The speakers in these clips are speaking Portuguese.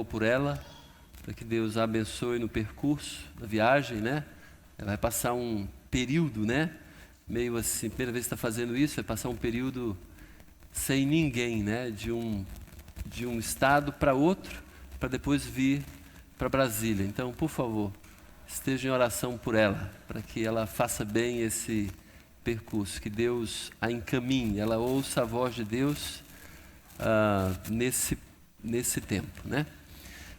por ela, para que Deus a abençoe no percurso da viagem, né? Ela vai passar um período, né? Meio assim, primeira vez que está fazendo isso, vai passar um período sem ninguém, né? De um estado para outro, para depois vir para Brasília. Então, por favor, esteja em oração por ela, para que ela faça bem esse percurso, que Deus a encaminhe, ela ouça a voz de Deus nesse tempo, né?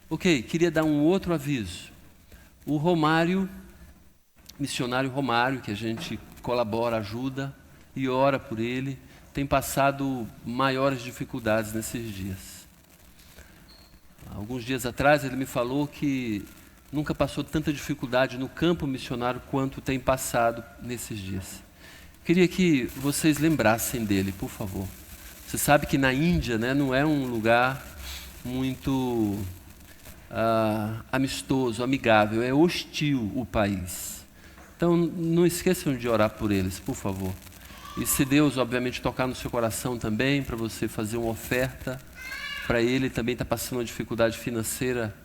Ok, queria dar um outro aviso. O Romário, missionário Romário, que a gente colabora, ajuda e ora por ele, tem passado maiores dificuldades nesses dias. Alguns dias atrás ele me falou que nunca passou tanta dificuldade no campo missionário quanto tem passado nesses dias. Queria que vocês lembrassem dele, por favor. Você sabe que na Índia, né, não é um lugar muito amistoso, amigável, é hostil o país. Então não esqueçam de orar por eles, por favor. E se Deus, obviamente, tocar no seu coração também, para você fazer uma oferta para ele, também está passando uma dificuldade financeira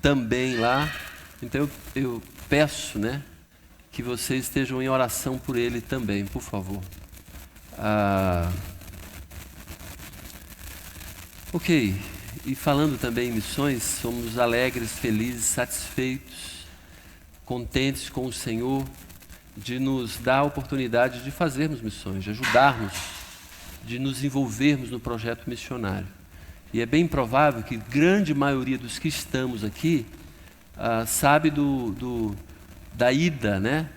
também lá. Então eu peço, né, que vocês estejam em oração por ele também, por favor. Ok, e falando também em missões, somos alegres, felizes, satisfeitos, contentes com o Senhor de nos dar a oportunidade de fazermos missões, de ajudarmos, de nos envolvermos no projeto missionário. E é bem provável que grande maioria dos que estamos aqui sabe da ida, né,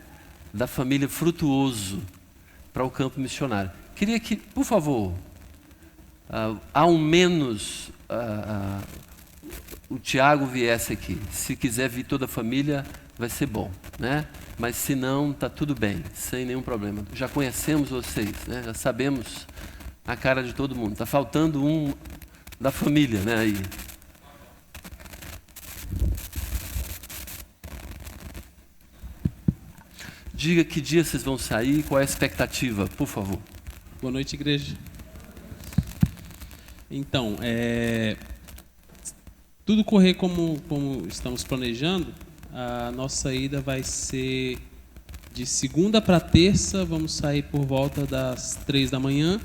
da família Frutuoso para o campo missionário. Queria que, por favor, ao menos o Tiago viesse aqui. Se quiser vir toda a família, vai ser bom, né? Mas se não, está tudo bem, sem nenhum problema. Já conhecemos vocês, né? Já sabemos a cara de todo mundo. Está faltando um da família, né? Aí. Diga que dia vocês vão sair, qual é a expectativa, por favor. Boa noite, igreja. Então, tudo correr como estamos planejando, a nossa ida vai ser de segunda para terça, vamos sair por volta das 3 da manhã,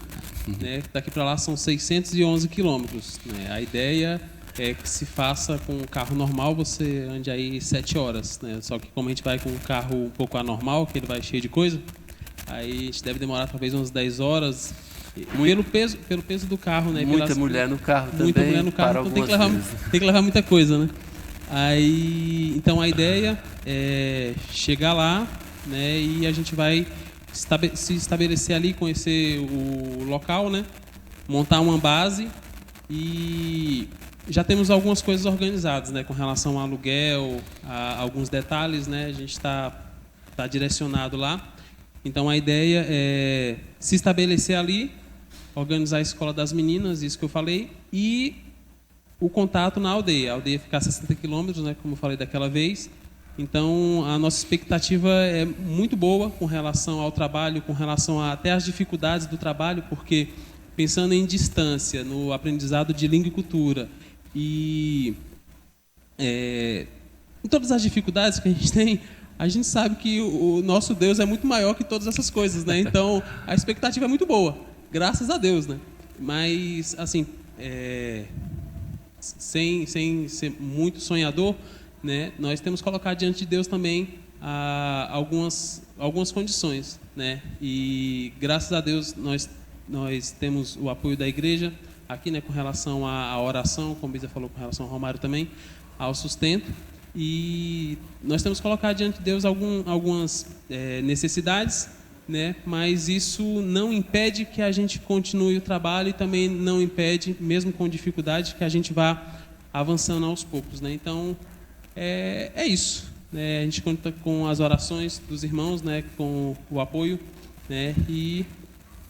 né? Daqui para lá são 611 quilômetros, né? A ideia é que se faça com um carro normal, você ande aí 7 horas, né? Só que como a gente vai com um carro um pouco anormal, que ele vai cheio de coisa, aí a gente deve demorar talvez umas 10 horas, pelo peso do carro, né? Muita mulher no carro também. Muita mulher no carro, então tem que levar muita coisa, né? Aí, então a ideia é chegar lá, né? E a gente vai se estabelecer ali, conhecer o local, né? Montar uma base e já temos algumas coisas organizadas, né? Com relação ao aluguel, a alguns detalhes, né? A gente está direcionado lá. Então a ideia é se estabelecer ali, organizar a escola das meninas, isso que eu falei, e o contato na aldeia. A aldeia fica a 60 quilômetros, né, como eu falei daquela vez. Então, a nossa expectativa é muito boa com relação ao trabalho, com relação até às dificuldades do trabalho, porque pensando em distância, no aprendizado de língua e cultura, e em todas as dificuldades que a gente tem, a gente sabe que o nosso Deus é muito maior que todas essas coisas, né? Então, a expectativa é muito boa, graças a Deus, né? Mas, assim, sem ser muito sonhador, né? Nós temos que colocar diante de Deus também algumas condições, né? E, graças a Deus, nós temos o apoio da igreja aqui, né? Com relação à oração, como a Bisa falou, com relação ao Romário também, ao sustento. E nós temos que colocar diante de Deus algumas necessidades, né? Mas isso não impede que a gente continue o trabalho e também não impede, mesmo com dificuldade, que a gente vá avançando aos poucos, né? Então, é isso, né? A gente conta com as orações dos irmãos, né? Com o apoio, né? E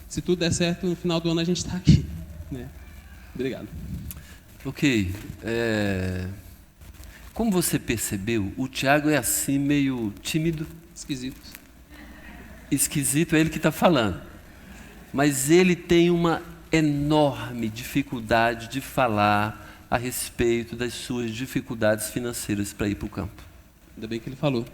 se tudo der certo, no final do ano a gente está aqui, né? Obrigado. Ok. Como você percebeu, o Tiago é assim, meio tímido. Esquisito é ele que está falando. Mas ele tem uma enorme dificuldade de falar a respeito das suas dificuldades financeiras para ir para o campo. Ainda bem que ele falou.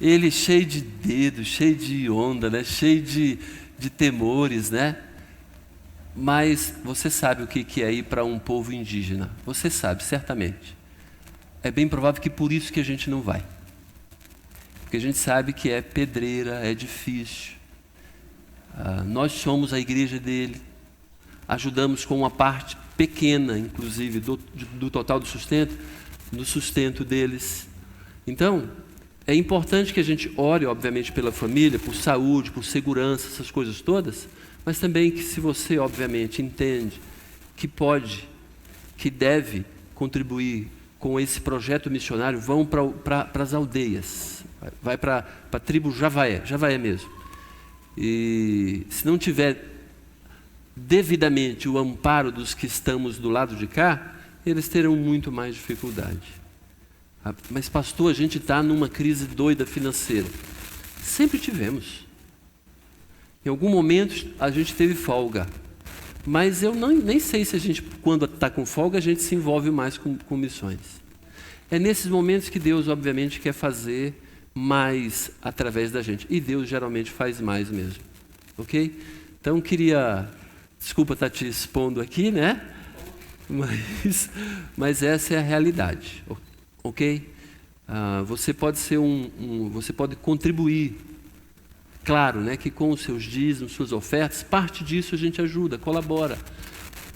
Ele cheio de dedos, cheio de onda, né? Cheio de temores, né? Mas você sabe o que é ir para um povo indígena. Você sabe, certamente. É bem provável que por isso que a gente não vai. Porque a gente sabe que é pedreira, é difícil. Nós somos a igreja dele. Ajudamos com uma parte pequena, inclusive, do total do sustento, no sustento deles. Então, é importante que a gente ore, obviamente, pela família, por saúde, por segurança, essas coisas todas, mas também que se você, obviamente, entende que pode, que deve contribuir com esse projeto missionário, vão para as aldeias, vai para a tribo Javaé mesmo. E se não tiver devidamente o amparo dos que estamos do lado de cá, eles terão muito mais dificuldade. Mas pastor, a gente está numa crise doida financeira. Sempre tivemos. Em algum momento a gente teve folga. Mas eu nem sei se a gente, quando está com folga, a gente se envolve mais com missões. É nesses momentos que Deus, obviamente, quer fazer mais através da gente. E Deus geralmente faz mais mesmo. Ok? Então desculpa estar te expondo aqui, né? Mas essa é a realidade. Ok? Você pode ser você pode contribuir. Claro, né, que com os seus dízimos, suas ofertas, parte disso a gente ajuda, colabora.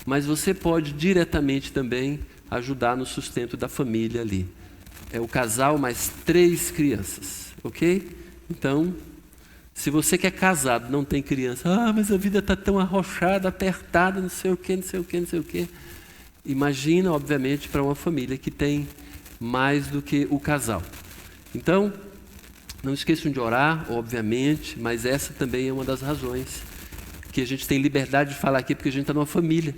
Mas você pode diretamente também ajudar no sustento da família ali. É o casal mais 3 crianças, ok? Então, se você que é casado não tem criança, mas a vida está tão arrochada, apertada, não sei o quê. Imagina, obviamente, para uma família que tem mais do que o casal. Então, não esqueçam de orar, obviamente, mas essa também é uma das razões que a gente tem liberdade de falar aqui, porque a gente está numa família.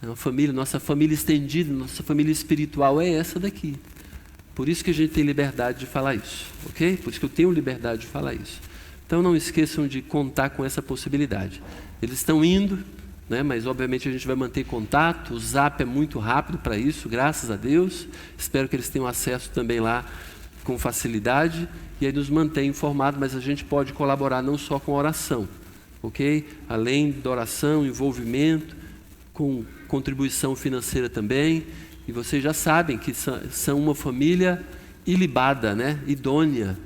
Uma família, nossa família estendida, nossa família espiritual é essa daqui. Por isso que a gente tem liberdade de falar isso, ok? Por isso que eu tenho liberdade de falar isso. Então não esqueçam de contar com essa possibilidade. Eles estão indo, né? Mas obviamente a gente vai manter contato, o Zap é muito rápido para isso, graças a Deus. Espero que eles tenham acesso também lá com facilidade. E aí nos mantém informado, mas a gente pode colaborar não só com oração, ok? Além da oração, envolvimento, com contribuição financeira também. E vocês já sabem que são uma família ilibada, né? Idônea,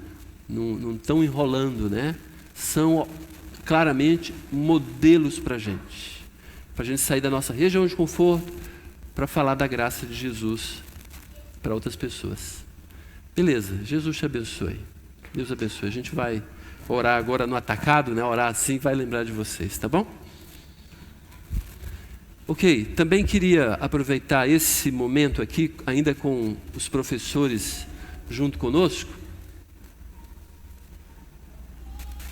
não estão enrolando, né? São claramente modelos para a gente sair da nossa região de conforto, para falar da graça de Jesus para outras pessoas. Beleza, Jesus te abençoe. Deus abençoe. A gente vai orar agora no atacado, né? Orar assim vai lembrar de vocês, tá bom? Ok, também queria aproveitar esse momento aqui, ainda com os professores junto conosco.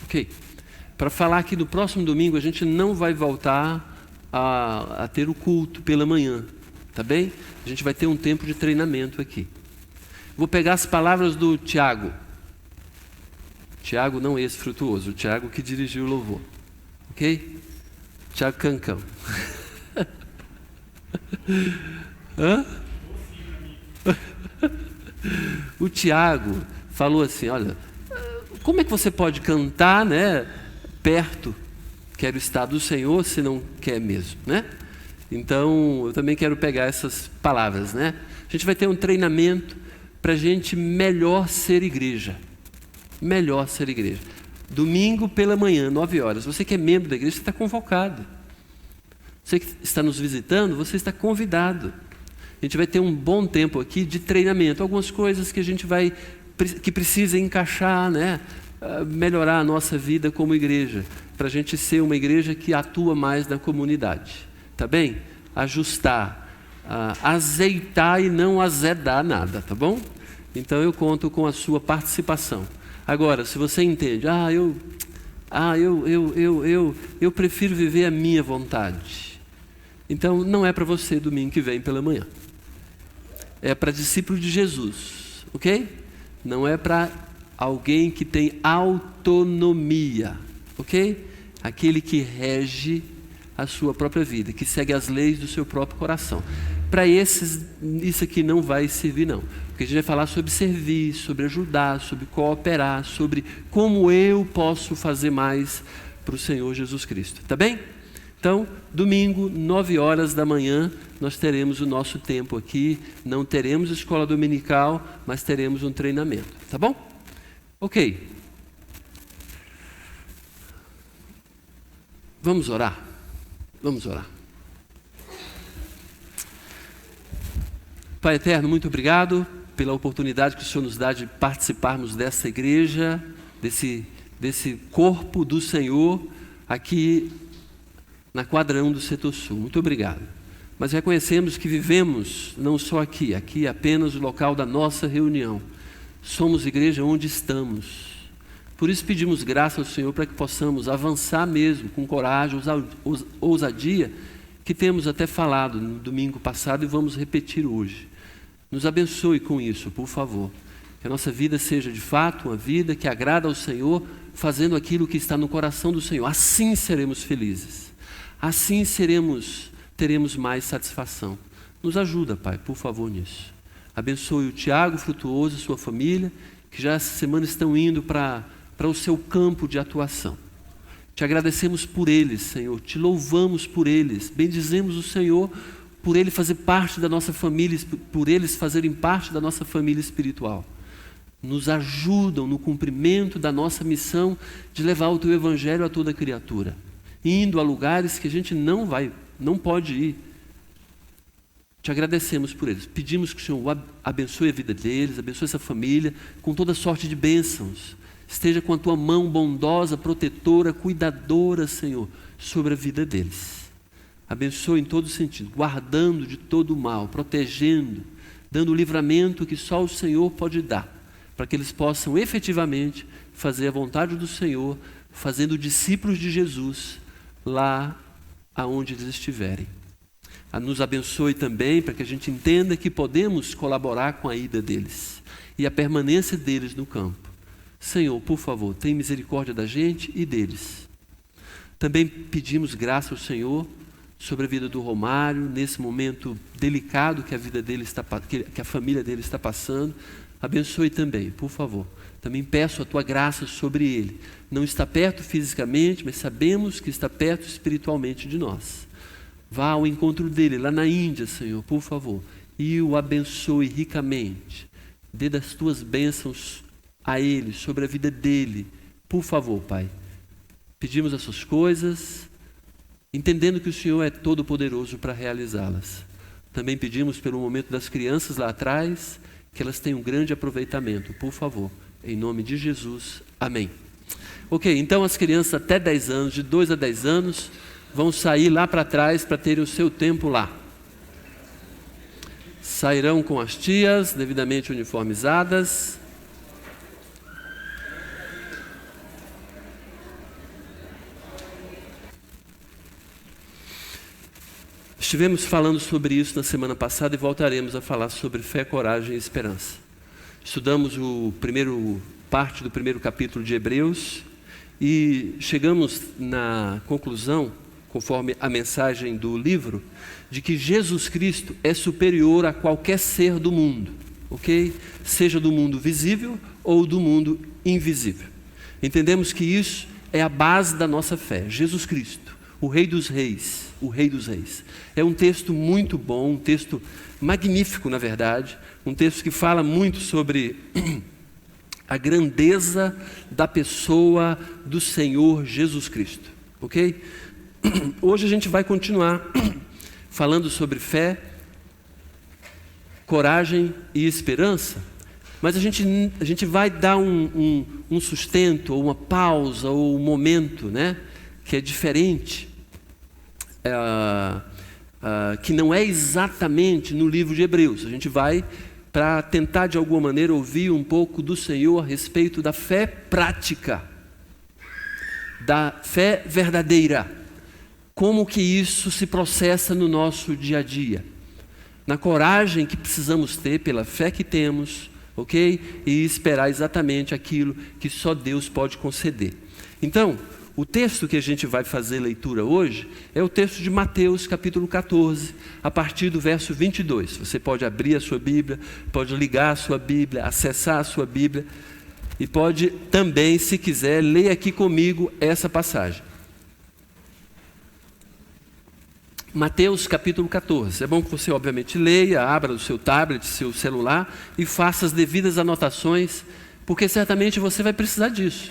Ok, para falar que no próximo domingo a gente não vai voltar a ter o culto pela manhã, tá bem? A gente vai ter um tempo de treinamento aqui. Vou pegar as palavras do Tiago. Tiago não esse frutuoso, o Tiago que dirigiu o louvor. Ok? Tiago Cancão. O Tiago falou assim, olha, como é que você pode cantar, né, perto, quero estar do Senhor, se não quer mesmo, né? Então, eu também quero pegar essas palavras, né? A gente vai ter um treinamento para a gente melhor ser igreja. Melhor ser igreja. Domingo pela manhã, 9 horas. Você que é membro da igreja, você está convocado. Você que está nos visitando, você está convidado. A gente vai ter um bom tempo aqui de treinamento. Algumas coisas que a gente que precisa encaixar, né? Melhorar a nossa vida como igreja. Para a gente ser uma igreja que atua mais na comunidade. Tá bem? Ajustar. Azeitar e não azedar nada, tá bom? Então eu conto com a sua participação. Agora, se você entende, eu prefiro viver a minha vontade. Então não é para você domingo que vem pela manhã. É para discípulo de Jesus, ok? Não é para alguém que tem autonomia, ok? Aquele que rege a sua própria vida, que segue as leis do seu próprio coração. Para esses, isso aqui não vai servir não, porque a gente vai falar sobre servir, sobre ajudar, sobre cooperar, sobre como eu posso fazer mais para o Senhor Jesus Cristo, tá bem? Então, domingo, 9 horas da manhã, nós teremos o nosso tempo aqui, não teremos escola dominical, mas teremos um treinamento, tá bom? Ok. Vamos orar? Vamos orar. Pai eterno, muito obrigado pela oportunidade que o Senhor nos dá de participarmos dessa igreja, desse corpo do Senhor aqui na quadra 1 do Setor Sul. Muito obrigado. Mas reconhecemos que vivemos não só aqui é apenas o local da nossa reunião. Somos igreja onde estamos. Por isso pedimos graça ao Senhor para que possamos avançar mesmo com coragem, ousadia, que temos até falado no domingo passado e vamos repetir hoje. Nos abençoe com isso, por favor. Que a nossa vida seja de fato uma vida que agrada ao Senhor, fazendo aquilo que está no coração do Senhor. Assim seremos felizes. Assim teremos mais satisfação. Nos ajuda, Pai, por favor, nisso. Abençoe o Tiago Frutuoso e sua família, que já essa semana estão indo para o seu campo de atuação. Te agradecemos por eles, Senhor. Te louvamos por eles. Bendizemos o Senhor por ele fazer parte da nossa família, por eles fazerem parte da nossa família espiritual. Nos ajudam no cumprimento da nossa missão de levar o teu evangelho a toda criatura, indo a lugares que a gente não pode ir. Te agradecemos por eles. Pedimos que o Senhor abençoe a vida deles, abençoe essa família com toda sorte de bênçãos. Esteja com a tua mão bondosa, protetora, cuidadora, Senhor, sobre a vida deles. Abençoe em todo sentido, guardando de todo o mal, protegendo, dando o livramento que só o Senhor pode dar, para que eles possam efetivamente fazer a vontade do Senhor, fazendo discípulos de Jesus lá aonde eles estiverem. Nos abençoe também para que a gente entenda que podemos colaborar com a ida deles e a permanência deles no campo. Senhor, por favor, tem misericórdia da gente e deles. Também pedimos graça ao Senhor sobre a vida do Romário, nesse momento delicado que a vida dele que a família dele está passando. Abençoe também, por favor. Também peço a tua graça sobre ele. Não está perto fisicamente, mas sabemos que está perto espiritualmente de nós. Vá ao encontro dele lá na Índia, Senhor, por favor, e o abençoe ricamente. Dê das tuas bênçãos a ele, sobre a vida dele, por favor, Pai. Pedimos essas coisas, entendendo que o Senhor é todo poderoso para realizá-las. Também pedimos pelo momento das crianças lá atrás, que elas tenham um grande aproveitamento, por favor, em nome de Jesus, amém. Ok, então as crianças até 10 anos, de 2 a 10 anos, vão sair lá para trás para terem o seu tempo lá. Sairão com as tias, devidamente uniformizadas. Estivemos falando sobre isso na semana passada e voltaremos a falar sobre fé, coragem e esperança. Estudamos parte do primeiro capítulo de Hebreus e chegamos na conclusão, conforme a mensagem do livro, de que Jesus Cristo é superior a qualquer ser do mundo, ok? Seja do mundo visível ou do mundo invisível. Entendemos que isso é a base da nossa fé. Jesus Cristo, o Rei dos Reis, o Rei dos Reis. É um texto muito bom, um texto magnífico, na verdade, um texto que fala muito sobre a grandeza da pessoa do Senhor Jesus Cristo, ok? Hoje a gente vai continuar falando sobre fé, coragem e esperança, mas a gente vai dar um sustento, ou uma pausa, ou um momento, né, que é diferente, que não é exatamente no livro de Hebreus. A gente vai para tentar de alguma maneira ouvir um pouco do Senhor a respeito da fé prática, da fé verdadeira, como que isso se processa no nosso dia a dia, na coragem que precisamos ter pela fé que temos, ok? E esperar exatamente aquilo que só Deus pode conceder. Então, O texto que a gente vai fazer leitura hoje é o texto de Mateus, capítulo 14, a partir do verso 22. Você pode abrir a sua Bíblia, pode ligar a sua Bíblia, acessar a sua Bíblia e pode também, se quiser, ler aqui comigo essa passagem. Mateus, capítulo 14. É bom que você, obviamente, leia, abra o seu tablet, seu celular e faça as devidas anotações, porque certamente você vai precisar disso.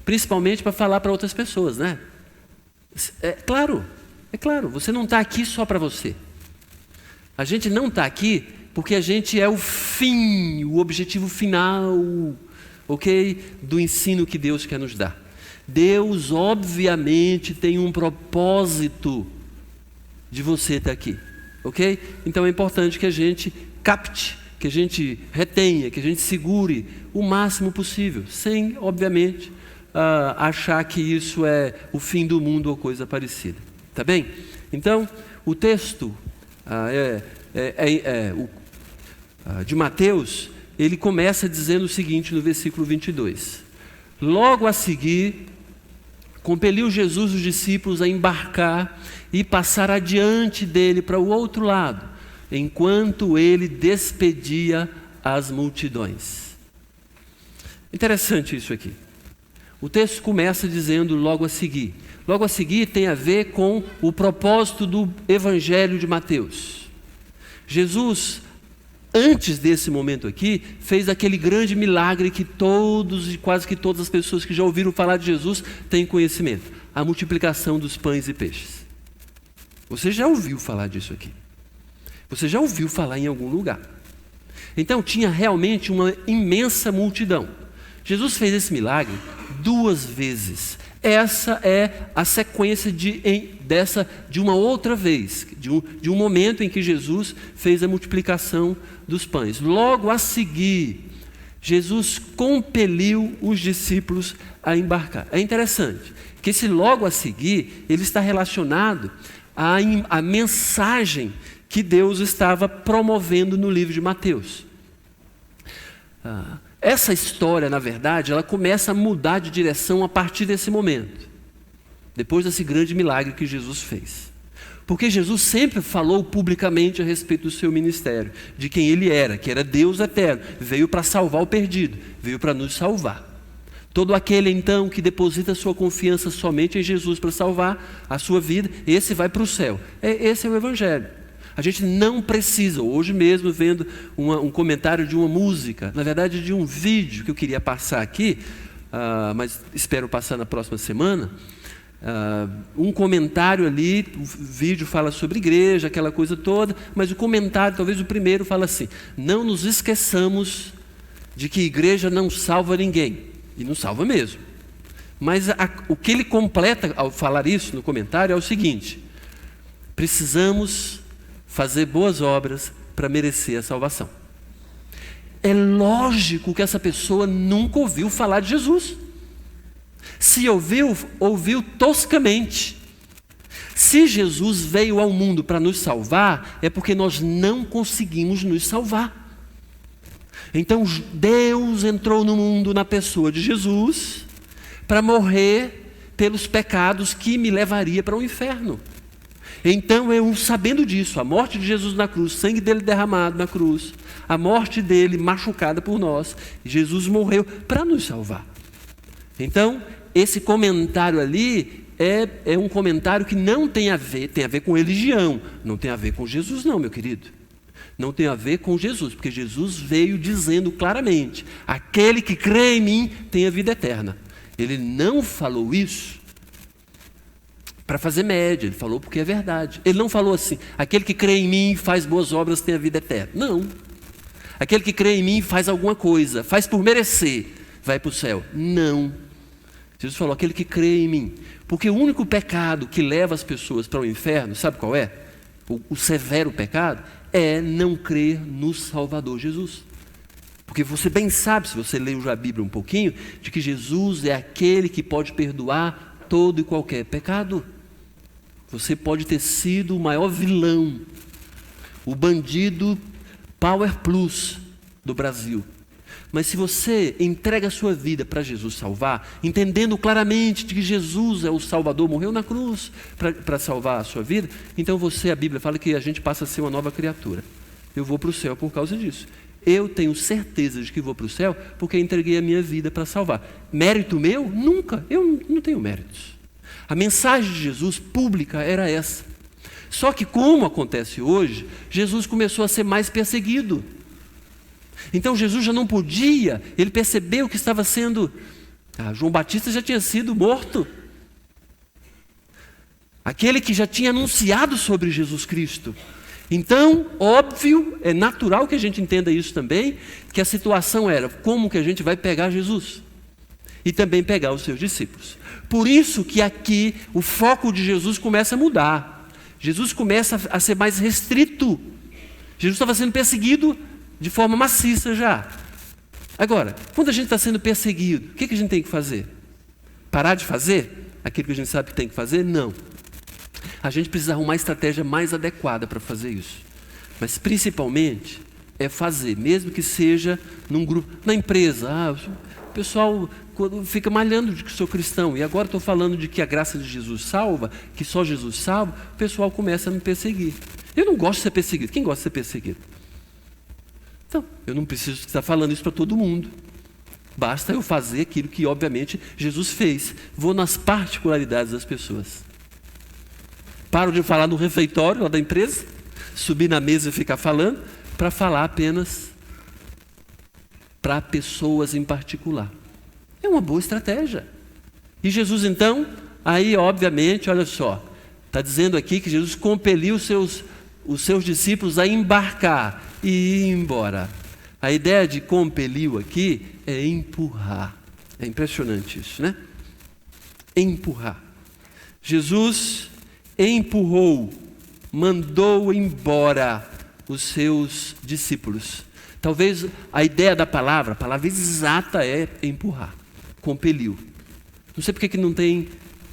Principalmente para falar para outras pessoas, né? É claro, você não está aqui só para você. A gente não está aqui porque a gente é o fim, o objetivo final, ok? Do ensino que Deus quer nos dar. Deus, obviamente, tem um propósito de você estar aqui, ok? Então é importante que a gente capte, que a gente retenha, que a gente segure o máximo possível, sem, obviamente, achar que isso é o fim do mundo ou coisa parecida. Tá bem? Então, o texto de Mateus, ele começa dizendo o seguinte no versículo 22. Logo a seguir, compeliu Jesus os discípulos a embarcar e passar adiante dele para o outro lado, enquanto ele despedia as multidões. Interessante isso aqui. O texto começa dizendo logo a seguir. Logo a seguir tem a ver com o propósito do Evangelho de Mateus. Jesus, antes desse momento aqui, fez aquele grande milagre que todos e quase que todas as pessoas que já ouviram falar de Jesus têm conhecimento. A multiplicação dos pães e peixes. Você já ouviu falar disso aqui. Você já ouviu falar em algum lugar. Então tinha realmente uma imensa multidão. Jesus fez esse milagre 2 vezes. Essa é a sequência de uma outra vez, de um momento em que Jesus fez a multiplicação dos pães. Logo a seguir, Jesus compeliu os discípulos a embarcar. É interessante que esse logo a seguir, ele está relacionado à mensagem que Deus estava promovendo no livro de Mateus. Essa história, na verdade, ela começa a mudar de direção a partir desse momento, depois desse grande milagre que Jesus fez. Porque Jesus sempre falou publicamente a respeito do seu ministério, de quem ele era, que era Deus eterno, veio para salvar o perdido, veio para nos salvar. Todo aquele, então, que deposita sua confiança somente em Jesus para salvar a sua vida, esse vai para o céu. Esse é o Evangelho. A gente não precisa, hoje mesmo vendo um comentário de uma música, na verdade de um vídeo que eu queria passar aqui, mas espero passar na próxima semana, um comentário ali, o vídeo fala sobre igreja, aquela coisa toda, mas o comentário, talvez o primeiro, fala assim: não nos esqueçamos de que igreja não salva ninguém, e não salva mesmo. Mas o que ele completa ao falar isso no comentário é o seguinte: precisamos fazer boas obras para merecer a salvação. É lógico que essa pessoa nunca ouviu falar de Jesus. Se ouviu, ouviu toscamente. Se Jesus veio ao mundo para nos salvar, é porque nós não conseguimos nos salvar. Então Deus entrou no mundo na pessoa de Jesus para morrer pelos pecados que me levaria para o inferno. Então eu, sabendo disso, a morte de Jesus na cruz, o sangue dele derramado na cruz, a morte dele machucada por nós, Jesus morreu para nos salvar. Então esse comentário ali é um comentário que não tem a ver com religião, não tem a ver com Jesus não, meu querido. Não tem a ver com Jesus, porque Jesus veio dizendo claramente: aquele que crê em mim tem a vida eterna. Ele não falou isso para fazer média, ele falou porque é verdade. Ele não falou assim: aquele que crê em mim faz boas obras tem a vida eterna. Não. Aquele que crê em mim faz alguma coisa, faz por merecer, vai para o céu. Não. Jesus falou: aquele que crê em mim. Porque o único pecado que leva as pessoas para o inferno, sabe qual é? O severo pecado é não crer no Salvador Jesus. Porque você bem sabe, se você leu já a Bíblia um pouquinho, de que Jesus é aquele que pode perdoar todo e qualquer pecado. Você pode ter sido o maior vilão, o bandido Power Plus do Brasil. Mas se você entrega a sua vida para Jesus salvar, entendendo claramente de que Jesus é o Salvador, morreu na cruz para salvar a sua vida, então a Bíblia fala que a gente passa a ser uma nova criatura. Eu vou para o céu por causa disso. Eu tenho certeza de que vou para o céu porque entreguei a minha vida para salvar. Mérito meu? Nunca. Eu não tenho méritos. A mensagem de Jesus pública era essa. Só que, como acontece hoje, Jesus começou a ser mais perseguido. Então Jesus já não podia, ele percebeu que estava sendo... João Batista já tinha sido morto. Aquele que já tinha anunciado sobre Jesus Cristo. Então, óbvio, é natural que a gente entenda isso também, que a situação era como que a gente vai pegar Jesus e também pegar os seus discípulos. Por isso que aqui o foco de Jesus começa a mudar. Jesus começa a ser mais restrito. Jesus estava sendo perseguido de forma maciça já. Agora, quando a gente está sendo perseguido, o que a gente tem que fazer? Parar de fazer aquilo que a gente sabe que tem que fazer? Não. A gente precisa arrumar a estratégia mais adequada para fazer isso. Mas principalmente é fazer, mesmo que seja num grupo, na empresa. O pessoal fica malhando de que sou cristão, e agora estou falando de que a graça de Jesus salva, que só Jesus salva, o pessoal começa a me perseguir. Eu não gosto de ser perseguido. Quem gosta de ser perseguido? Então, eu não preciso estar falando isso para todo mundo. Basta eu fazer aquilo que, obviamente, Jesus fez. Vou nas particularidades das pessoas. Paro de falar no refeitório lá da empresa, subir na mesa e ficar falando, para falar apenas para pessoas em particular. É uma boa estratégia. E Jesus, então, aí, obviamente, olha só, está dizendo aqui que Jesus compeliu os seus discípulos a embarcar e ir embora. A ideia de compeliu aqui é empurrar. É impressionante isso, né? Empurrar. Jesus empurrou, mandou embora os seus discípulos. Talvez a ideia da palavra, a palavra exata é empurrar, compeliu. Não sei porque que não tem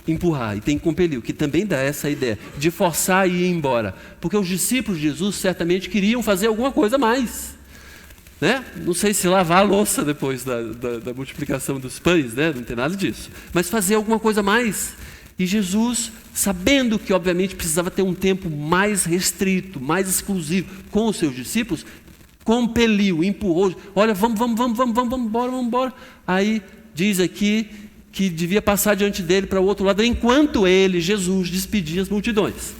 empurrar e tem compeliu, que também dá essa ideia de forçar e ir embora. Porque os discípulos de Jesus certamente queriam fazer alguma coisa a mais. Né? Não sei se lavar a louça depois da multiplicação dos pães, né? Não tem nada disso. Mas fazer alguma coisa a mais. E Jesus, sabendo que obviamente precisava ter um tempo mais restrito, mais exclusivo com os seus discípulos, compeliu, empurrou, olha, vamos embora. Aí diz aqui que devia passar diante dele para o outro lado, enquanto ele, Jesus, despedia as multidões.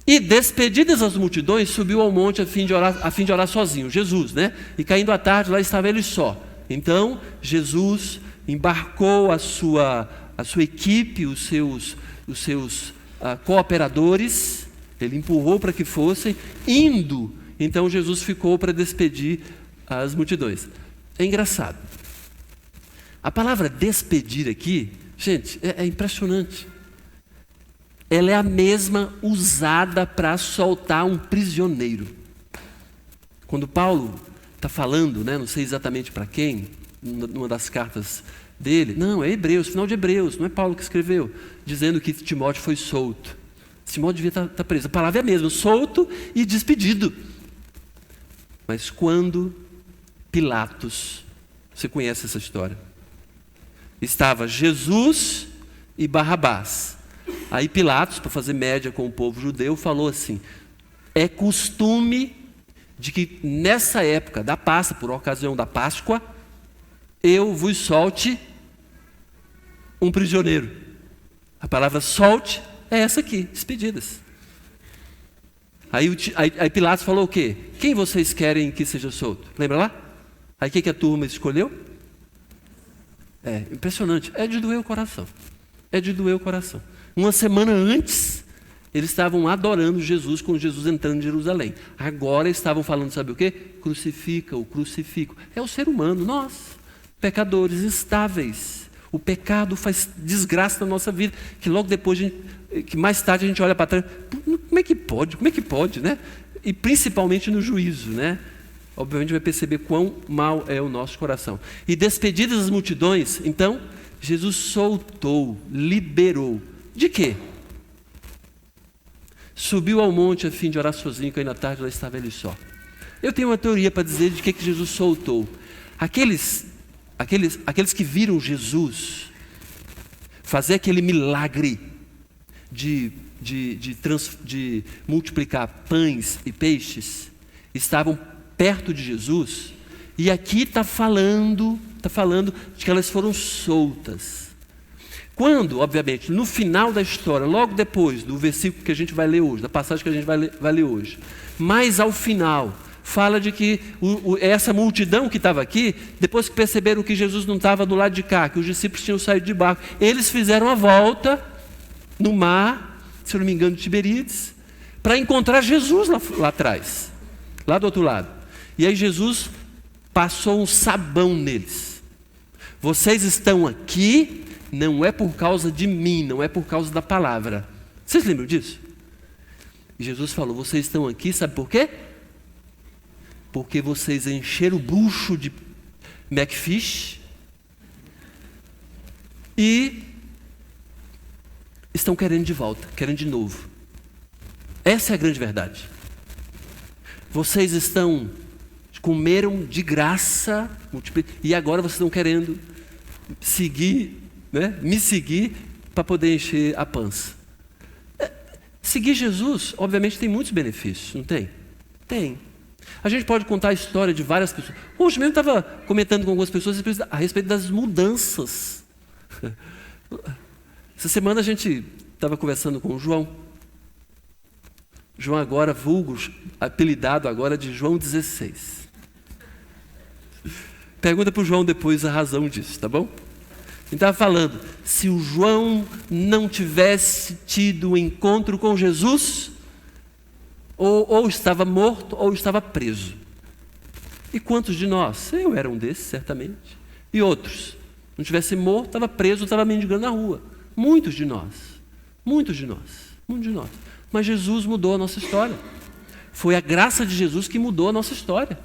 E despedidas as multidões, subiu ao monte a fim de orar sozinho, Jesus, né? E caindo à tarde, lá estava ele só. Então, Jesus embarcou a sua equipe, os seus cooperadores, ele empurrou para que fossem, indo. Então Jesus ficou para despedir as multidões. É engraçado. A palavra despedir aqui, gente, é impressionante. Ela é a mesma usada para soltar um prisioneiro. Quando Paulo está falando, né, não sei exatamente para quem, numa das cartas dele, não, é Hebreus, final de Hebreus, não é Paulo que escreveu, dizendo que Timóteo foi solto. Timóteo devia estar preso. A palavra é a mesma, solto e despedido. Mas quando Pilatos, você conhece essa história, estava Jesus e Barrabás. Aí Pilatos, para fazer média com o povo judeu, falou assim: é costume de que nessa época da Páscoa, por ocasião da Páscoa, eu vos solte um prisioneiro. A palavra solte é essa aqui, despedidas. Aí Pilatos falou o quê? Quem vocês querem que seja solto? Lembra lá? Aí o que a turma escolheu? É impressionante, é de doer o coração. É de doer o coração. Uma semana antes, eles estavam adorando Jesus com Jesus entrando em Jerusalém. Agora estavam falando, sabe o quê? Crucifica-o, crucifica-o. É o ser humano, nós, pecadores instáveis. O pecado faz desgraça na nossa vida, que logo depois, que mais tarde a gente olha para trás, como é que pode? Como é que pode, né? E principalmente no juízo, né? Obviamente vai perceber quão mal é o nosso coração. E despedidas as multidões, então, Jesus soltou, liberou. De quê? Subiu ao monte a fim de orar sozinho, que aí na tarde lá estava ele só. Eu tenho uma teoria para dizer de que Jesus soltou. Aqueles que viram Jesus fazer aquele milagre de multiplicar pães e peixes, estavam perto de Jesus, e aqui está falando de que elas foram soltas. Quando, obviamente, no final da história, logo depois do versículo que a gente vai ler hoje, da passagem que a gente vai ler hoje, mas ao final, fala de que essa multidão que estava aqui, depois que perceberam que Jesus não estava do lado de cá, que os discípulos tinham saído de barco, eles fizeram a volta no mar, se eu não me engano, de Tiberíades, para encontrar Jesus lá atrás, lá do outro lado. E aí Jesus passou um sabão neles. Vocês estão aqui, não é por causa de mim, não é por causa da palavra. Vocês lembram disso? E Jesus falou, vocês estão aqui, sabe por quê? Porque vocês encheram o bucho de McFish e estão querendo de volta, querendo de novo. Essa é a grande verdade. Vocês comeram de graça e agora vocês estão querendo seguir, né? Me seguir para poder encher a pança. Seguir Jesus, obviamente, tem muitos benefícios, não tem? Tem. A gente pode contar a história de várias pessoas. Hoje mesmo estava comentando com algumas pessoas a respeito das mudanças. Essa semana a gente estava conversando com o João. João agora, vulgo, apelidado agora de João 16. Pergunta para o João depois a razão disso, tá bom? Ele estava falando, se o João não tivesse tido um encontro com Jesus, ou estava morto, ou estava preso. E quantos de nós? Eu era um desses, certamente. E outros? Não tivesse morto, estava preso, estava mendigando na rua. Muitos de nós. Mas Jesus mudou a nossa história. Foi a graça de Jesus que mudou a nossa história.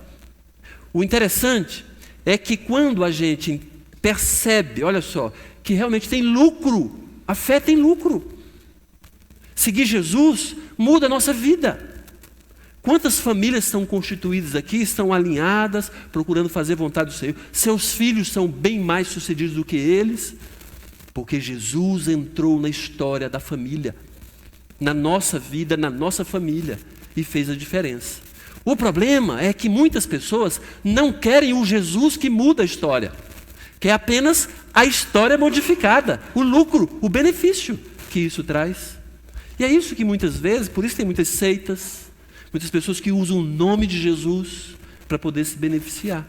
O interessante é que quando a gente percebe, olha só, que realmente tem lucro, a fé tem lucro. Seguir Jesus muda a nossa vida. Quantas famílias estão constituídas aqui, estão alinhadas, procurando fazer a vontade do Senhor? Seus filhos são bem mais sucedidos do que eles, porque Jesus entrou na história da família, na nossa vida, na nossa família, e fez a diferença. O problema é que muitas pessoas não querem o Jesus que muda a história, que é apenas a história modificada, o lucro, o benefício que isso traz. E é isso que muitas vezes, por isso tem muitas seitas, muitas pessoas que usam o nome de Jesus para poder se beneficiar.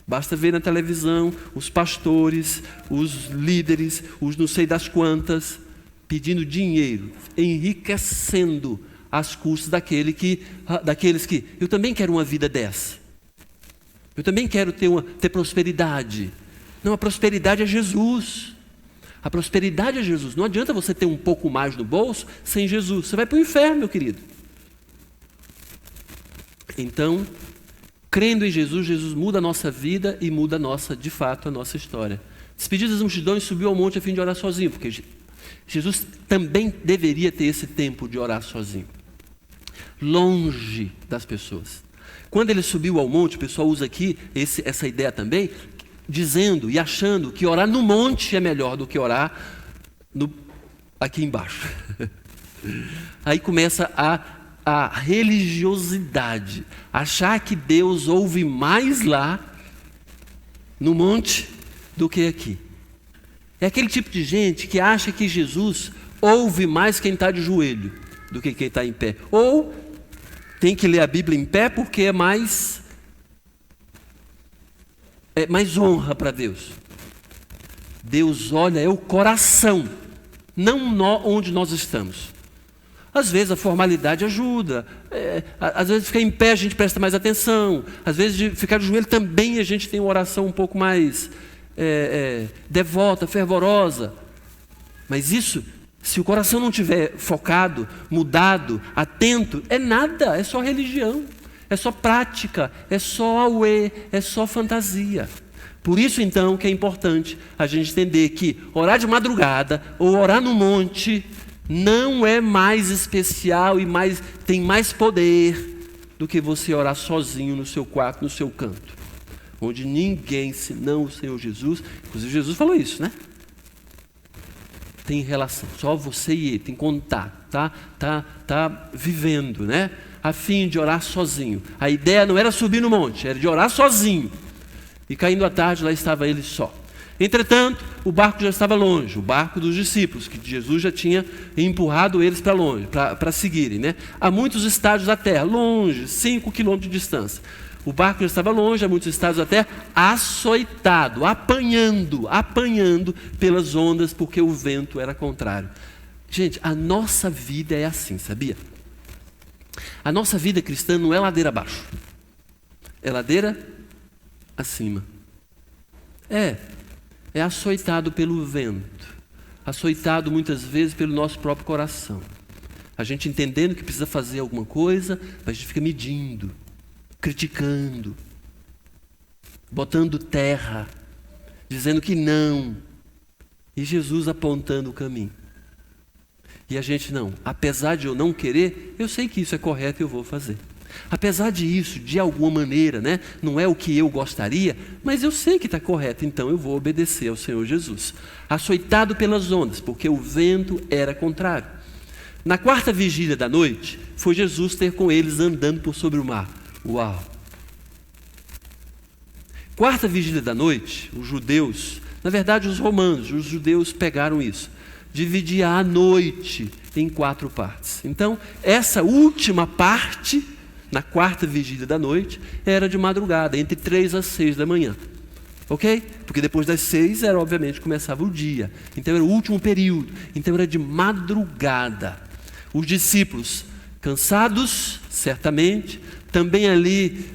Basta ver na televisão os pastores, os líderes, os não sei das quantas, pedindo dinheiro, enriquecendo às custas daqueles que eu também quero uma vida dessa. Eu também quero ter prosperidade. Não, a prosperidade é Jesus. A prosperidade é Jesus. Não adianta você ter um pouco mais no bolso sem Jesus. Você vai para o inferno, meu querido. Então, crendo em Jesus, Jesus muda a nossa vida e muda de fato, a nossa história. Despedido das multidões, subiu ao monte a fim de orar sozinho, porque Jesus também deveria ter esse tempo de orar sozinho, longe das pessoas. Quando ele subiu ao monte, o pessoal usa aqui essa ideia também, dizendo e achando que orar no monte é melhor do que orar aqui embaixo. Aí começa a religiosidade, achar que Deus ouve mais lá no monte do que aqui. É aquele tipo de gente que acha que Jesus ouve mais quem está de joelho do que quem está em pé. Ou tem que ler a Bíblia em pé porque é mais honra para Deus. Deus olha, é o coração, não onde nós estamos. Às vezes a formalidade ajuda, às vezes ficar em pé a gente presta mais atenção, às vezes de ficar de joelho também a gente tem uma oração um pouco mais devota, fervorosa. Mas isso, se o coração não estiver focado, mudado, atento, é nada, é só religião, é só prática, é só auê, é só fantasia. Por isso então que é importante a gente entender que orar de madrugada ou orar no monte não é mais especial e tem mais poder do que você orar sozinho no seu quarto, no seu canto, onde ninguém senão o Senhor Jesus, inclusive Jesus falou isso, né? Tem relação, só você e ele, tem contato, tá vivendo, né? A fim de orar sozinho. A ideia não era subir no monte, era de orar sozinho. E caindo à tarde, lá estava ele só. Entretanto, o barco já estava longe, o barco dos discípulos, que Jesus já tinha empurrado eles para longe, para seguirem, né? A muitos estádios da terra, longe, 5 quilômetros de distância. O barco já estava longe, a muitos estádios da terra, açoitado, apanhando pelas ondas, porque o vento era contrário. Gente, a nossa vida é assim, sabia? A nossa vida cristã não é ladeira abaixo, é ladeira acima. É açoitado pelo vento, açoitado muitas vezes pelo nosso próprio coração. A gente entendendo que precisa fazer alguma coisa, mas a gente fica medindo, criticando, botando terra, dizendo que não, e Jesus apontando o caminho. E a gente não, apesar de eu não querer, eu sei que isso é correto e eu vou fazer. Apesar disso, de alguma maneira, né, não é o que eu gostaria, mas eu sei que está correto, então eu vou obedecer ao Senhor Jesus. Açoitado pelas ondas, porque o vento era contrário. Na 4ª vigília da noite, foi Jesus ter com eles andando por sobre o mar. Uau! 4ª vigília da noite, os judeus, na verdade os romanos, os judeus pegaram isso. Dividia a noite em 4 partes. Então, essa última parte, na 4ª vigília da noite, era de madrugada, entre 3 às 6 da manhã. Ok? Porque depois das 6, obviamente, começava o dia. Então, era o último período. Então, era de madrugada. Os discípulos, cansados, certamente, também ali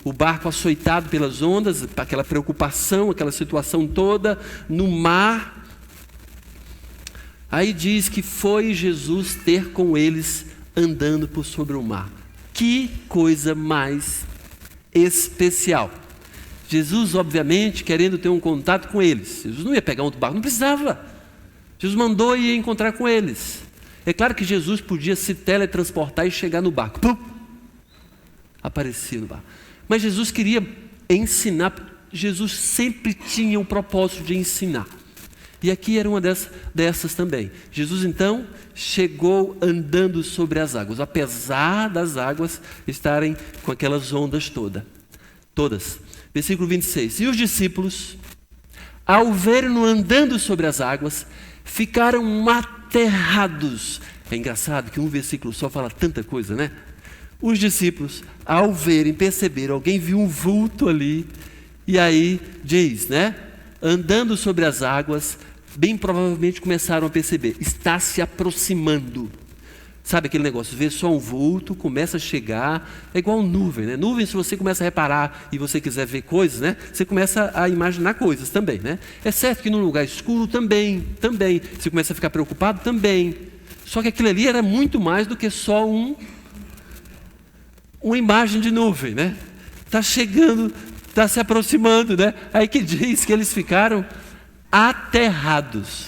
o barco açoitado pelas ondas, aquela preocupação, aquela situação toda, no mar. Aí diz que foi Jesus ter com eles andando por sobre o mar. Que coisa mais especial. Jesus, obviamente, querendo ter um contato com eles. Jesus não ia pegar outro barco, não precisava. Jesus mandou e ia encontrar com eles. É claro que Jesus podia se teletransportar e chegar no barco. Pum! Aparecia no barco. Mas Jesus queria ensinar. Jesus sempre tinha o propósito de ensinar. E aqui era uma dessas também. Jesus, então, chegou andando sobre as águas, apesar das águas estarem com aquelas ondas todas. Versículo 26. E os discípulos, ao verem-no andando sobre as águas, ficaram aterrados. É engraçado que um versículo só fala tanta coisa, né? Os discípulos, ao verem, perceberam, alguém viu um vulto ali, e aí diz, né? Andando sobre as águas, bem provavelmente começaram a perceber, está se aproximando. Sabe aquele negócio, vê só um vulto, começa a chegar, é igual nuvem, né? Nuvem, se você começa a reparar e você quiser ver coisas, né? Você começa a imaginar coisas também, né? É certo que num lugar escuro também, você começa a ficar preocupado também. Só que aquilo ali era muito mais do que só uma imagem de nuvem, né? Está chegando, está se aproximando, né? Aí que diz que eles ficaram aterrados.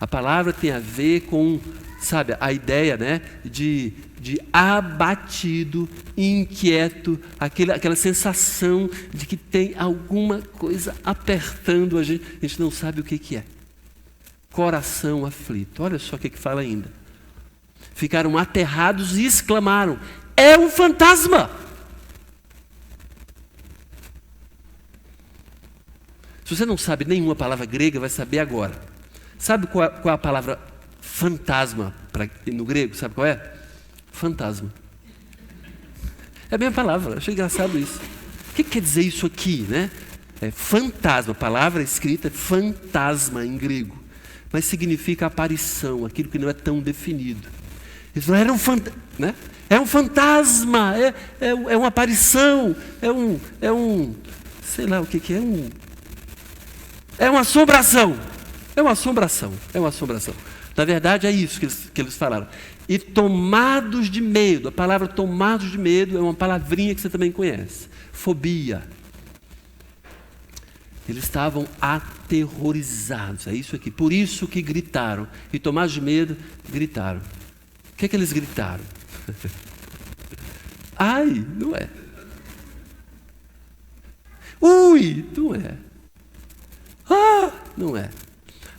A palavra tem a ver com, sabe, a ideia, né, de abatido, inquieto, aquela sensação de que tem alguma coisa apertando a gente não sabe o que é. Coração aflito. Olha só o que fala ainda. Ficaram aterrados e exclamaram: é um fantasma! Se você não sabe nenhuma palavra grega, vai saber agora. Sabe qual é a palavra fantasma no grego? Sabe qual é? Fantasma. É a mesma palavra, achei engraçado isso. O que quer dizer isso aqui, né? É fantasma, a palavra escrita é fantasma em grego, mas significa aparição, aquilo que não é tão definido. Eles falaram, era um fantasma, né? É um fantasma, é uma aparição, é um, sei lá o que é, é uma assombração. É uma assombração. Na verdade, é isso que eles falaram. E tomados de medo, a palavra tomados de medo é uma palavrinha que você também conhece. Fobia. Eles estavam aterrorizados, é isso aqui. Por isso que gritaram. E tomados de medo, gritaram. O que é que eles gritaram? Ai, não é. Ui, não é. Ah, não é.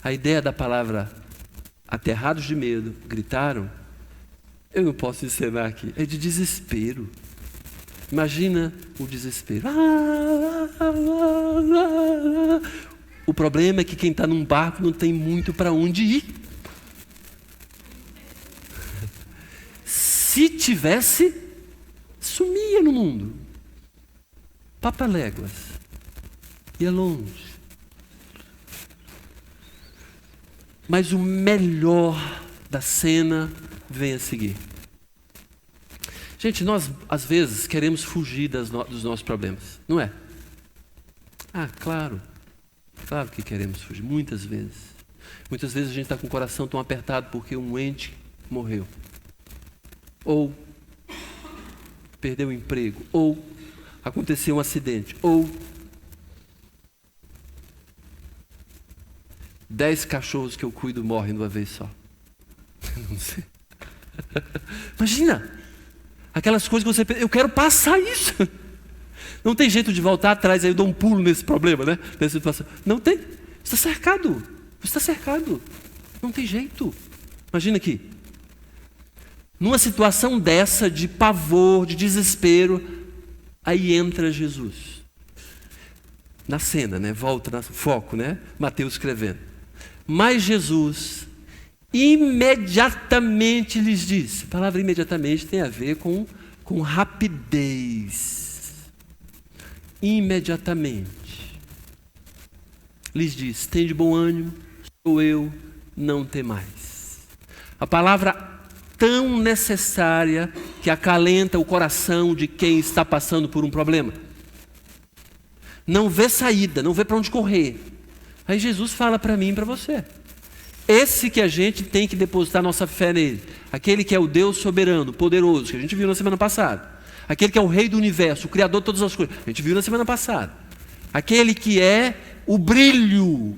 A ideia da palavra aterrados de medo, gritaram, eu não posso encenar aqui, é de desespero. Imagina o desespero. O problema é que quem está num barco não tem muito para onde ir. Se tivesse, sumia no mundo. Papaléguas. Ia longe. Mas o melhor da cena vem a seguir. Gente, nós às vezes queremos fugir dos nossos problemas, não é? Ah, claro. Claro que queremos fugir, muitas vezes. Muitas vezes a gente está com o coração tão apertado porque um ente morreu. Ou perdeu o emprego. Ou aconteceu um acidente. Ou 10 cachorros que eu cuido morrem de uma vez só. Não sei. Imagina, aquelas coisas que você pensa, eu quero passar isso. Não tem jeito de voltar atrás, aí eu dou um pulo nesse problema, né? Nessa situação. Não tem. Você está cercado. Você está cercado. Não tem jeito. Imagina aqui. Numa situação dessa, de pavor, de desespero, aí entra Jesus. Na cena, né? Volta no foco, né? Mateus escrevendo. Mas Jesus imediatamente lhes disse. A palavra imediatamente tem a ver com rapidez. Imediatamente. Lhes disse, tem de bom ânimo, sou eu, não temais. A palavra tão necessária que acalenta o coração de quem está passando por um problema. Não vê saída, não vê para onde correr. Aí Jesus fala para mim e para você. Esse que a gente tem que depositar nossa fé nele. Aquele que é o Deus soberano, poderoso, que a gente viu na semana passada. Aquele que é o rei do universo, o criador de todas as coisas. A gente viu na semana passada. Aquele que é o brilho,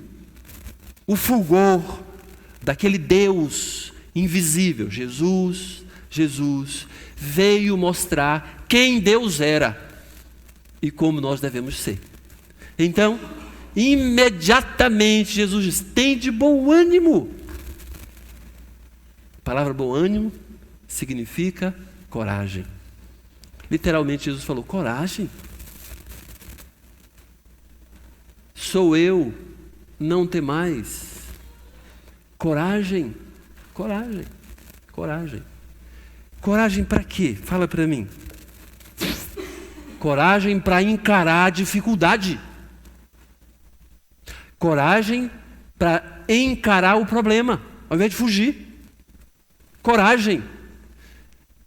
o fulgor daquele Deus invisível. Jesus veio mostrar quem Deus era e como nós devemos ser. Então, imediatamente Jesus diz, tem de bom ânimo. A palavra bom ânimo significa coragem. Literalmente Jesus falou, coragem. Sou eu, não temais. Coragem, coragem, coragem. Coragem para quê? Fala para mim. Coragem para encarar a dificuldade. Coragem para encarar o problema, ao invés de fugir. Coragem.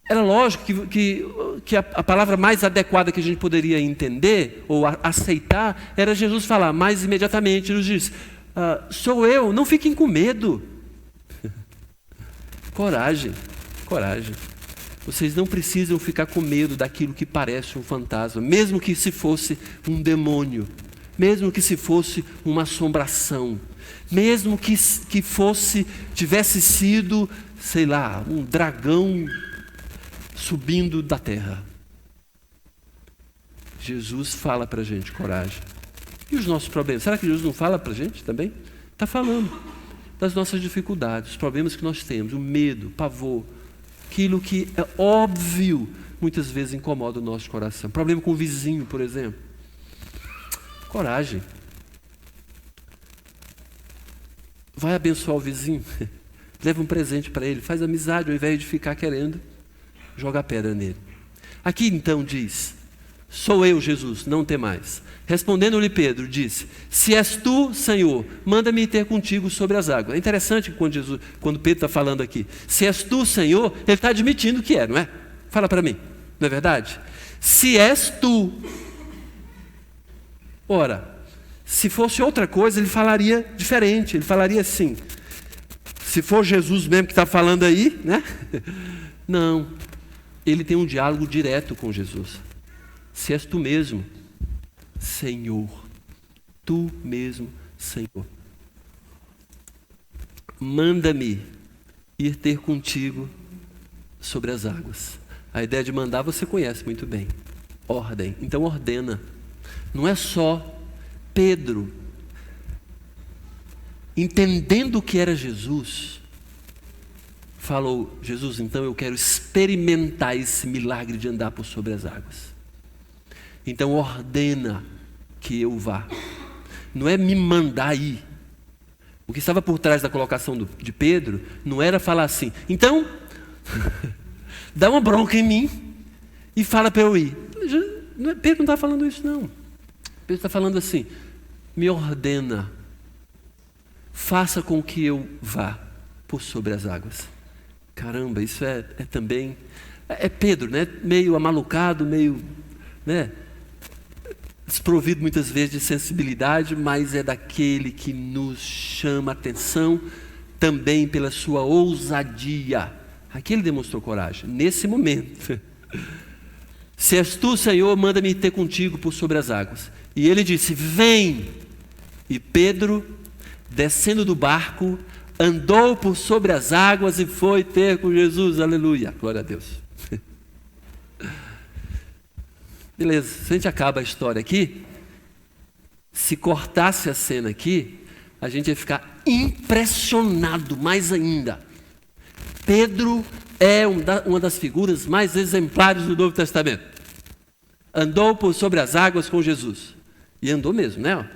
Era lógico que a palavra mais adequada que a gente poderia entender ou aceitar era Jesus falar mais imediatamente. Ele diz, sou eu, não fiquem com medo. Coragem, coragem. Vocês não precisam ficar com medo daquilo que parece um fantasma, mesmo que se fosse um demônio, mesmo que se fosse uma assombração, mesmo que tivesse sido, sei lá, um dragão subindo da terra. Jesus fala para a gente coragem. E os nossos problemas? Será que Jesus não fala para a gente também? Está falando das nossas dificuldades, os problemas que nós temos, o medo, o pavor, aquilo que é óbvio, muitas vezes incomoda o nosso coração. Problema com o vizinho, por exemplo. Coragem. Vai abençoar o vizinho. Leva um presente para ele. Faz amizade ao invés de ficar querendo jogar pedra nele. Aqui então diz, sou eu, Jesus, não temais. Respondendo-lhe Pedro, disse, se és tu, Senhor, manda-me ter contigo sobre as águas. É interessante quando Pedro está falando aqui, se és tu, Senhor, ele está admitindo que é, não é? Fala para mim, não é verdade? Se és tu. Ora, se fosse outra coisa, ele falaria diferente, ele falaria assim, se for Jesus mesmo que está falando aí, né? Não, ele tem um diálogo direto com Jesus. Se és tu mesmo, Senhor, tu mesmo, Senhor, manda-me ir ter contigo sobre as águas. A ideia de mandar você conhece muito bem. Ordem. Então ordena. Não é só Pedro, entendendo o que era Jesus, falou: Jesus, então eu quero experimentar esse milagre de andar por sobre as águas. Então ordena que eu vá. Não é me mandar ir. O que estava por trás da colocação de Pedro não era falar assim: então, dá uma bronca em mim e fala para eu ir. Pedro não está falando isso, não. Pedro está falando assim: me ordena, faça com que eu vá por sobre as águas. Caramba, isso é também... É Pedro, né? Meio amalucado, meio... né? Desprovido muitas vezes de sensibilidade, mas é daquele que nos chama a atenção também pela sua ousadia. Aqui ele demonstrou coragem, nesse momento. Se és tu, Senhor, manda-me ter contigo por sobre as águas. E ele disse: vem. E Pedro, descendo do barco, andou por sobre as águas e foi ter com Jesus. Aleluia, glória a Deus. Beleza, se a gente acaba a história aqui, se cortasse a cena aqui, a gente ia ficar impressionado mais ainda. Pedro é uma das figuras mais exemplares do Novo Testamento. Andou por sobre as águas com Jesus. E andou mesmo, né?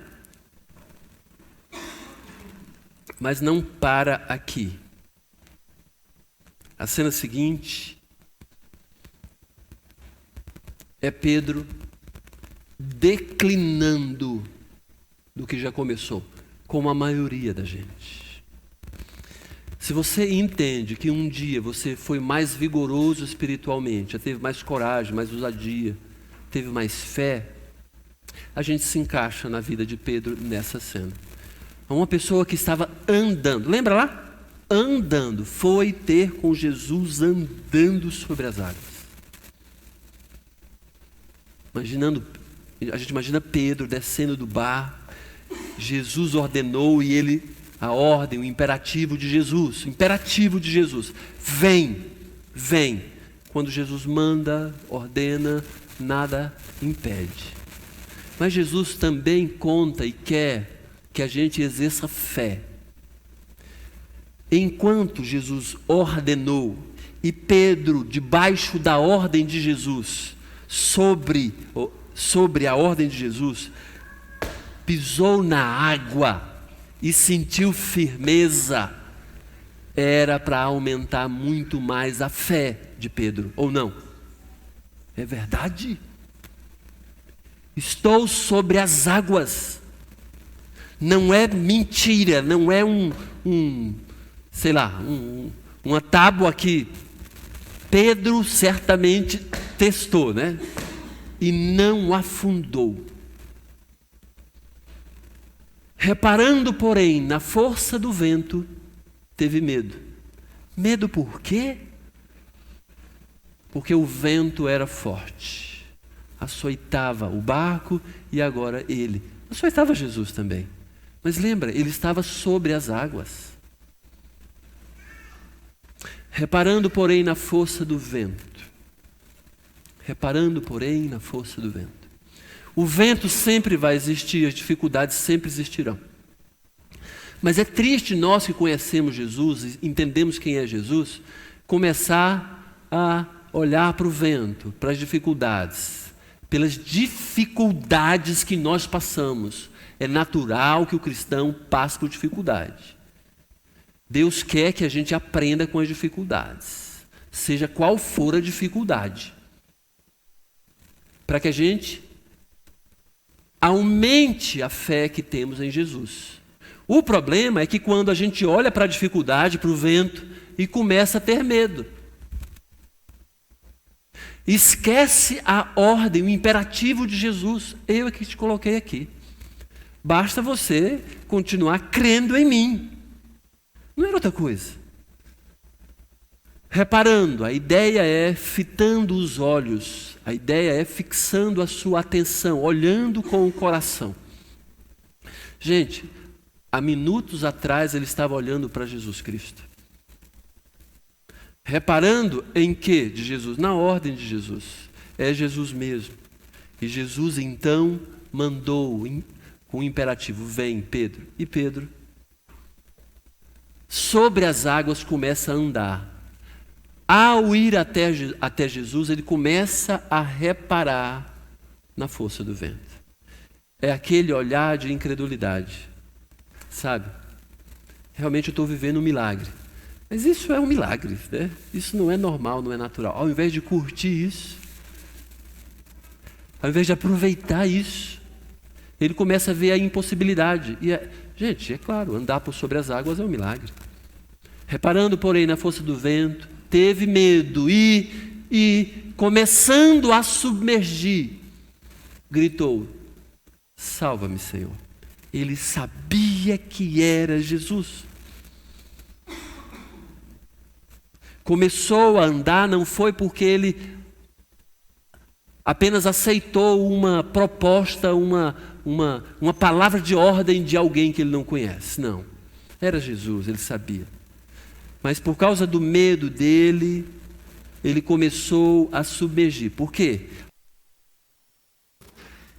Mas não para aqui. A cena seguinte é Pedro declinando do que já começou, como a maioria da gente. Se você entende que um dia você foi mais vigoroso espiritualmente, já teve mais coragem, mais ousadia, teve mais fé, a gente se encaixa na vida de Pedro nessa cena. Uma pessoa que estava andando, lembra lá? Andando, foi ter com Jesus andando sobre as águas. A gente imagina Pedro descendo do barco, Jesus ordenou e ele, a ordem, o imperativo de Jesus, vem, vem. Quando Jesus manda, ordena, nada impede. Mas Jesus também conta e quer que a gente exerça fé. Enquanto Jesus ordenou e Pedro, debaixo da ordem de Jesus, sobre a ordem de Jesus, pisou na água e sentiu firmeza, era para aumentar muito mais a fé de Pedro, ou não? É verdade? Estou sobre as águas. Não é mentira, não é uma tábua que Pedro certamente testou, né? E não afundou. Reparando, porém, na força do vento, teve medo. Medo por quê? Porque o vento era forte. Açoitava o barco e agora ele. Açoitava Jesus também. Mas lembra, ele estava sobre as águas. Reparando, porém, na força do vento. Reparando, porém, na força do vento. O vento sempre vai existir, as dificuldades sempre existirão. Mas é triste nós que conhecemos Jesus e entendemos quem é Jesus, começar a olhar para o vento, para as dificuldades, pelas dificuldades que nós passamos. É natural que o cristão passe por dificuldade. Deus quer que a gente aprenda com as dificuldades, seja qual for a dificuldade, para que a gente aumente a fé que temos em Jesus. O problema é que quando a gente olha para a dificuldade, para o vento, e começa a ter medo, esquece a ordem, o imperativo de Jesus. Eu é que te coloquei aqui. Basta você continuar crendo em mim. Não era outra coisa. Reparando, a ideia é fitando os olhos, a ideia é fixando a sua atenção, olhando com o coração. Gente, há minutos atrás ele estava olhando para Jesus Cristo. Reparando em que de Jesus? Na ordem de Jesus. É Jesus mesmo. E Jesus então mandou com o imperativo: vem, Pedro. E Pedro, sobre as águas, começa a andar. Ao ir até Jesus, ele começa a reparar na força do vento. É aquele olhar de incredulidade. Sabe? Realmente eu estou vivendo um milagre. Mas isso é um milagre, né? Isso não é normal, não é natural. Ao invés de curtir isso, ao invés de aproveitar isso, ele começa a ver a impossibilidade. Gente, é claro, andar por sobre as águas é um milagre. Reparando, porém, na força do vento, teve medo e começando a submergir, gritou: salva-me, Senhor. Ele sabia que era Jesus. Começou a andar, não foi porque ele apenas aceitou uma proposta, uma palavra de ordem de alguém que ele não conhece. Não, era Jesus, ele sabia. Mas por causa do medo dele, ele começou a submergir. Por quê?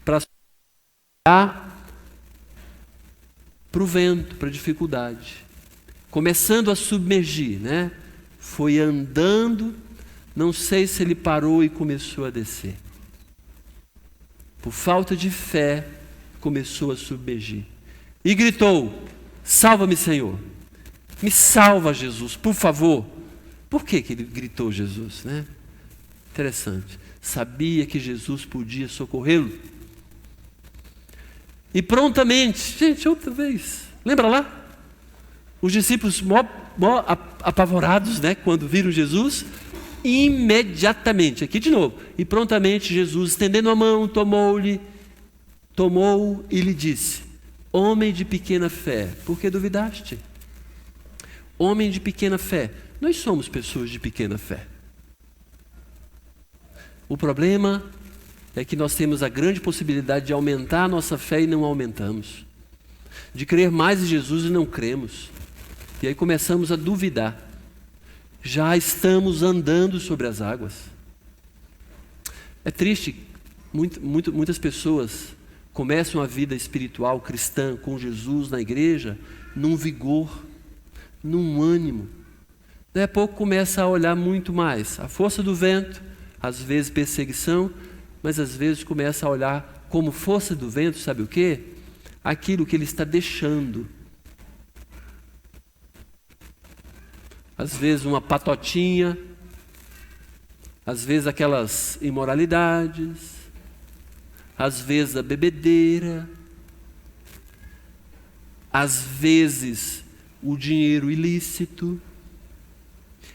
Para o vento, para a dificuldade. Começando a submergir, né? Foi andando, não sei se ele parou e começou a descer. Por falta de fé, começou a submergir. E gritou: salva-me, Senhor. Me salva, Jesus, por favor. Por que ele gritou Jesus, né? Interessante. Sabia que Jesus podia socorrê-lo. E prontamente, gente, outra vez, lembra lá? Os discípulos apavorados, né, quando viram Jesus, imediatamente, aqui de novo, e prontamente Jesus, estendendo a mão, tomou e lhe disse: homem de pequena fé, por que duvidaste? Homem de pequena fé. Nós somos pessoas de pequena fé. O problema é que nós temos a grande possibilidade de aumentar a nossa fé e não aumentamos. De crer mais em Jesus e não cremos. E aí começamos a duvidar. Já estamos andando sobre as águas. É triste, muitas pessoas começam a vida espiritual cristã com Jesus na igreja num vigor, num ânimo. Daí a pouco começa a olhar muito mais a força do vento, às vezes perseguição, mas às vezes começa a olhar como força do vento, sabe o quê? Aquilo que ele está deixando. Às vezes uma patotinha, às vezes aquelas imoralidades, às vezes a bebedeira, às vezes o dinheiro ilícito.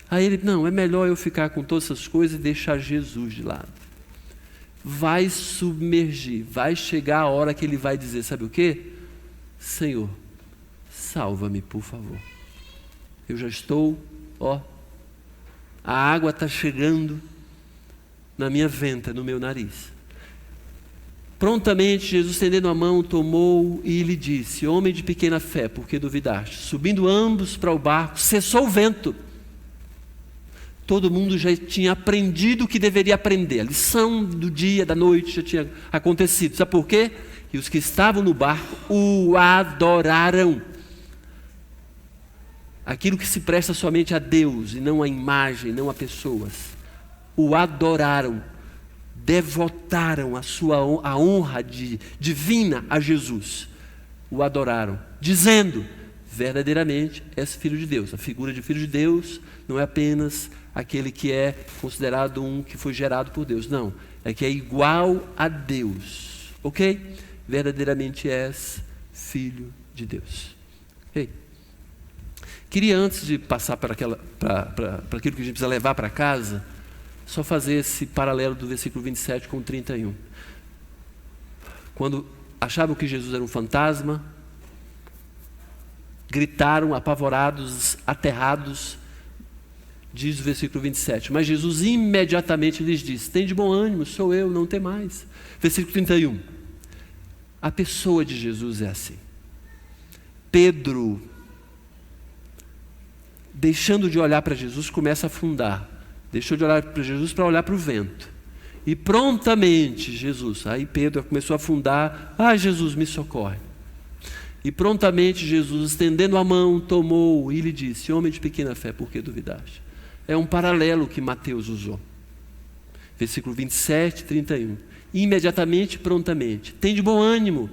Aí ele, não, é melhor eu ficar com todas essas coisas e deixar Jesus de lado. Vai submergir, vai chegar a hora que ele vai dizer, sabe o quê? Senhor, salva-me, por favor. Eu já estou, a água está chegando na minha venta, no meu nariz. Prontamente, Jesus, estendendo a mão, tomou e lhe disse: homem de pequena fé, por que duvidaste? Subindo ambos para o barco, cessou o vento. Todo mundo já tinha aprendido o que deveria aprender. A lição do dia, da noite já tinha acontecido. Sabe por quê? E os que estavam no barco o adoraram. Aquilo que se presta somente a Deus e não a imagem, não a pessoas. O adoraram, devotaram a honra divina a Jesus. O adoraram, dizendo: verdadeiramente és filho de Deus. A figura de filho de Deus não é apenas aquele que é considerado um que foi gerado por Deus. Não, é que é igual a Deus. Ok? Verdadeiramente és filho de Deus. Ok? Queria, antes de passar para aquilo que a gente precisa levar para casa, só fazer esse paralelo do versículo 27 com o 31. Quando achavam que Jesus era um fantasma, gritaram apavorados, aterrados, diz o versículo 27. Mas Jesus imediatamente lhes disse: tem de bom ânimo, sou eu, não tem mais. Versículo 31. A pessoa de Jesus é assim. Pedro deixando de olhar para Jesus, começa a afundar. Deixou de olhar para Jesus para olhar para o vento. E prontamente Jesus, aí Pedro começou a afundar, Jesus, me socorre. E prontamente Jesus, estendendo a mão, tomou e lhe disse: homem de pequena fé, por que duvidaste? É um paralelo que Mateus usou. Versículo 27, 31. Imediatamente, prontamente, tem de bom ânimo,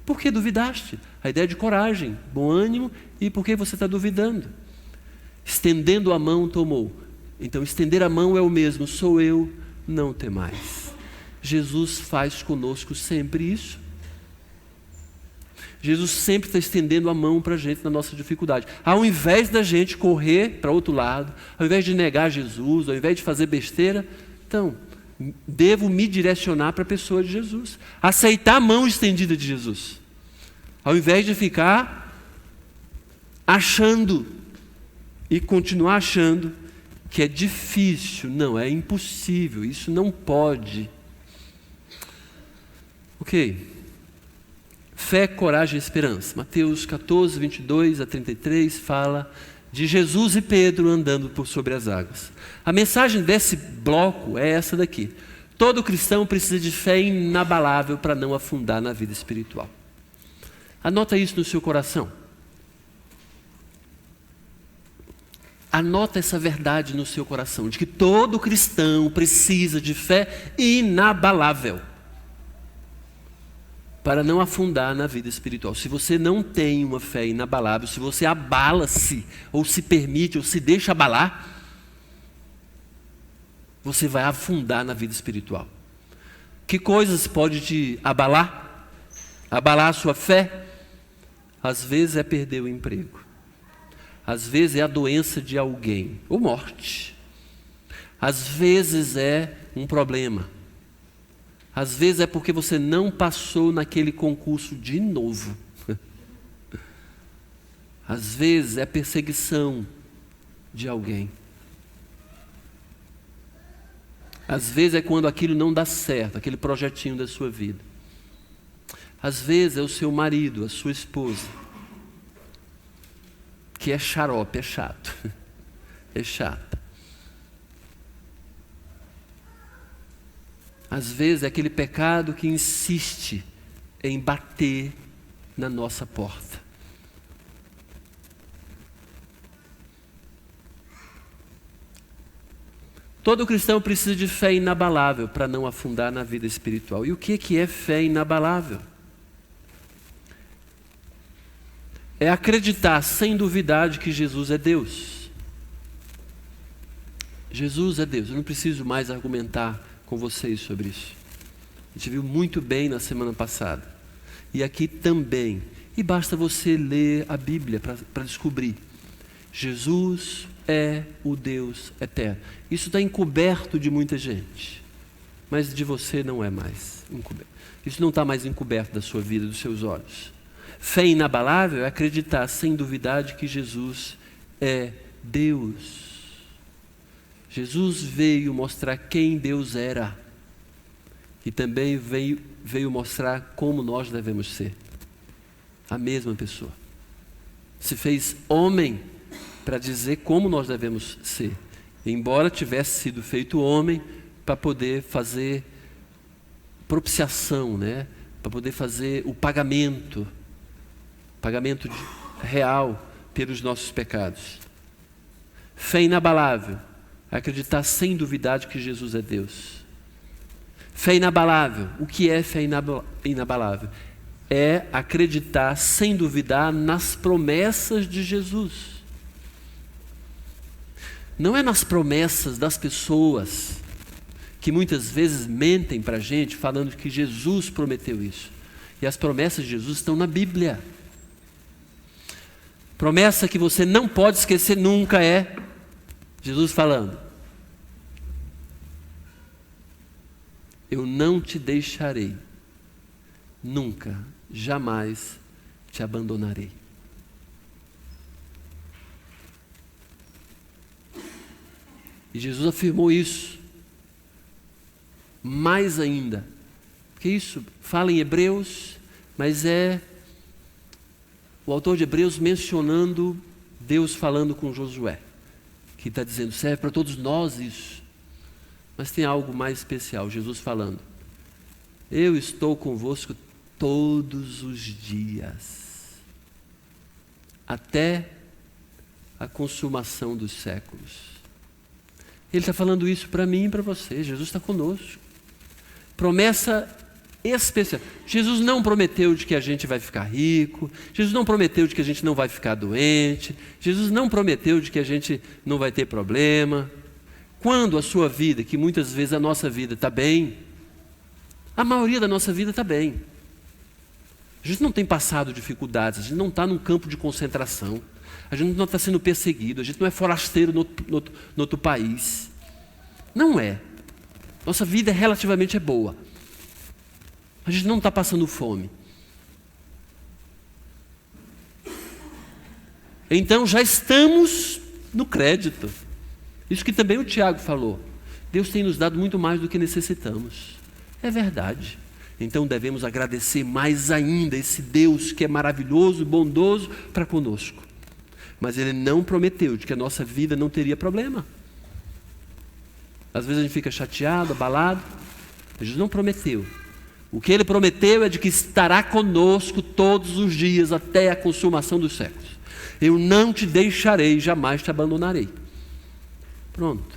por que duvidaste? A ideia de coragem, bom ânimo, e por que você está duvidando? Estendendo a mão, tomou. Então, estender a mão é o mesmo, sou eu, não temais. Jesus faz conosco sempre isso. Jesus sempre está estendendo a mão para a gente na nossa dificuldade. Ao invés da gente correr para outro lado, ao invés de negar Jesus, ao invés de fazer besteira, então, devo me direcionar para a pessoa de Jesus. Aceitar a mão estendida de Jesus. Ao invés de ficar achando e continuar achando que é difícil. Não, é impossível, isso não pode. Ok. Fé, coragem e esperança. Mateus 14, 22 a 33 fala de Jesus e Pedro andando por sobre as águas. A mensagem desse bloco é essa daqui. Todo cristão precisa de fé inabalável para não afundar na vida espiritual. Anota isso no seu coração. Anota essa verdade no seu coração, de que todo cristão precisa de fé inabalável para não afundar na vida espiritual. Se você não tem uma fé inabalável, se você abala-se, ou se permite, ou se deixa abalar, você vai afundar na vida espiritual. Que coisas pode te abalar? Abalar a sua fé? Às vezes é perder o emprego. Às vezes é a doença de alguém, ou morte. Às vezes é um problema. Às vezes é porque você não passou naquele concurso de novo. Às vezes é perseguição de alguém. Às vezes é quando aquilo não dá certo, aquele projetinho da sua vida. Às vezes é o seu marido, a sua esposa, que é xarope, é chato, é chata. Às vezes é aquele pecado que insiste em bater na nossa porta. Todo cristão precisa de fé inabalável para não afundar na vida espiritual. E o que é fé inabalável? É acreditar sem duvidar de que Jesus é Deus. Jesus é Deus. Eu não preciso mais argumentar com vocês sobre isso. A gente viu muito bem na semana passada. E aqui também. E basta você ler a Bíblia para descobrir. Jesus é o Deus eterno. Isso está encoberto de muita gente. Mas de você não é mais encoberto. Isso não está mais encoberto da sua vida, dos seus olhos. Fé inabalável é acreditar sem duvidar de que Jesus é Deus. Jesus veio mostrar quem Deus era. E também veio mostrar como nós devemos ser. A mesma pessoa. Se fez homem para dizer como nós devemos ser. Embora tivesse sido feito homem para poder fazer propiciação, né? Para poder fazer o pagamento real pelos nossos pecados. Fé inabalável, acreditar sem duvidar de que Jesus é Deus. Fé inabalável, o que é fé inabalável? É acreditar sem duvidar nas promessas de Jesus. Não é nas promessas das pessoas que muitas vezes mentem para a gente falando que Jesus prometeu isso. E as promessas de Jesus estão na Bíblia. Promessa que você não pode esquecer nunca é Jesus falando: eu não te deixarei, nunca, jamais te abandonarei. E Jesus afirmou isso, mais ainda, porque isso fala em Hebreus, mas é o autor de Hebreus mencionando Deus falando com Josué, que está dizendo, serve para todos nós isso. Mas tem algo mais especial, Jesus falando, eu estou convosco todos os dias, até a consumação dos séculos. Ele está falando isso para mim e para você. Jesus está conosco. Promessa especial. Jesus não prometeu de que a gente vai ficar rico. Jesus não prometeu de que a gente não vai ficar doente. Jesus não prometeu de que a gente não vai ter problema. Quando a sua vida, que muitas vezes a nossa vida está bem, a maioria da nossa vida está bem. A gente não tem passado dificuldades, a gente não está num campo de concentração, a gente não está sendo perseguido, a gente não é forasteiro no outro país. Não é. Nossa vida relativamente é boa. A gente não está passando fome. Então já estamos no crédito. Isso que também o Tiago falou. Deus tem nos dado muito mais do que necessitamos. É verdade. Então devemos agradecer mais ainda esse Deus que é maravilhoso, bondoso para conosco. Mas Ele não prometeu de que a nossa vida não teria problema. Às vezes a gente fica chateado, abalado. Jesus não prometeu. O que Ele prometeu é de que estará conosco todos os dias até a consumação dos séculos. Eu não te deixarei, jamais te abandonarei. Pronto.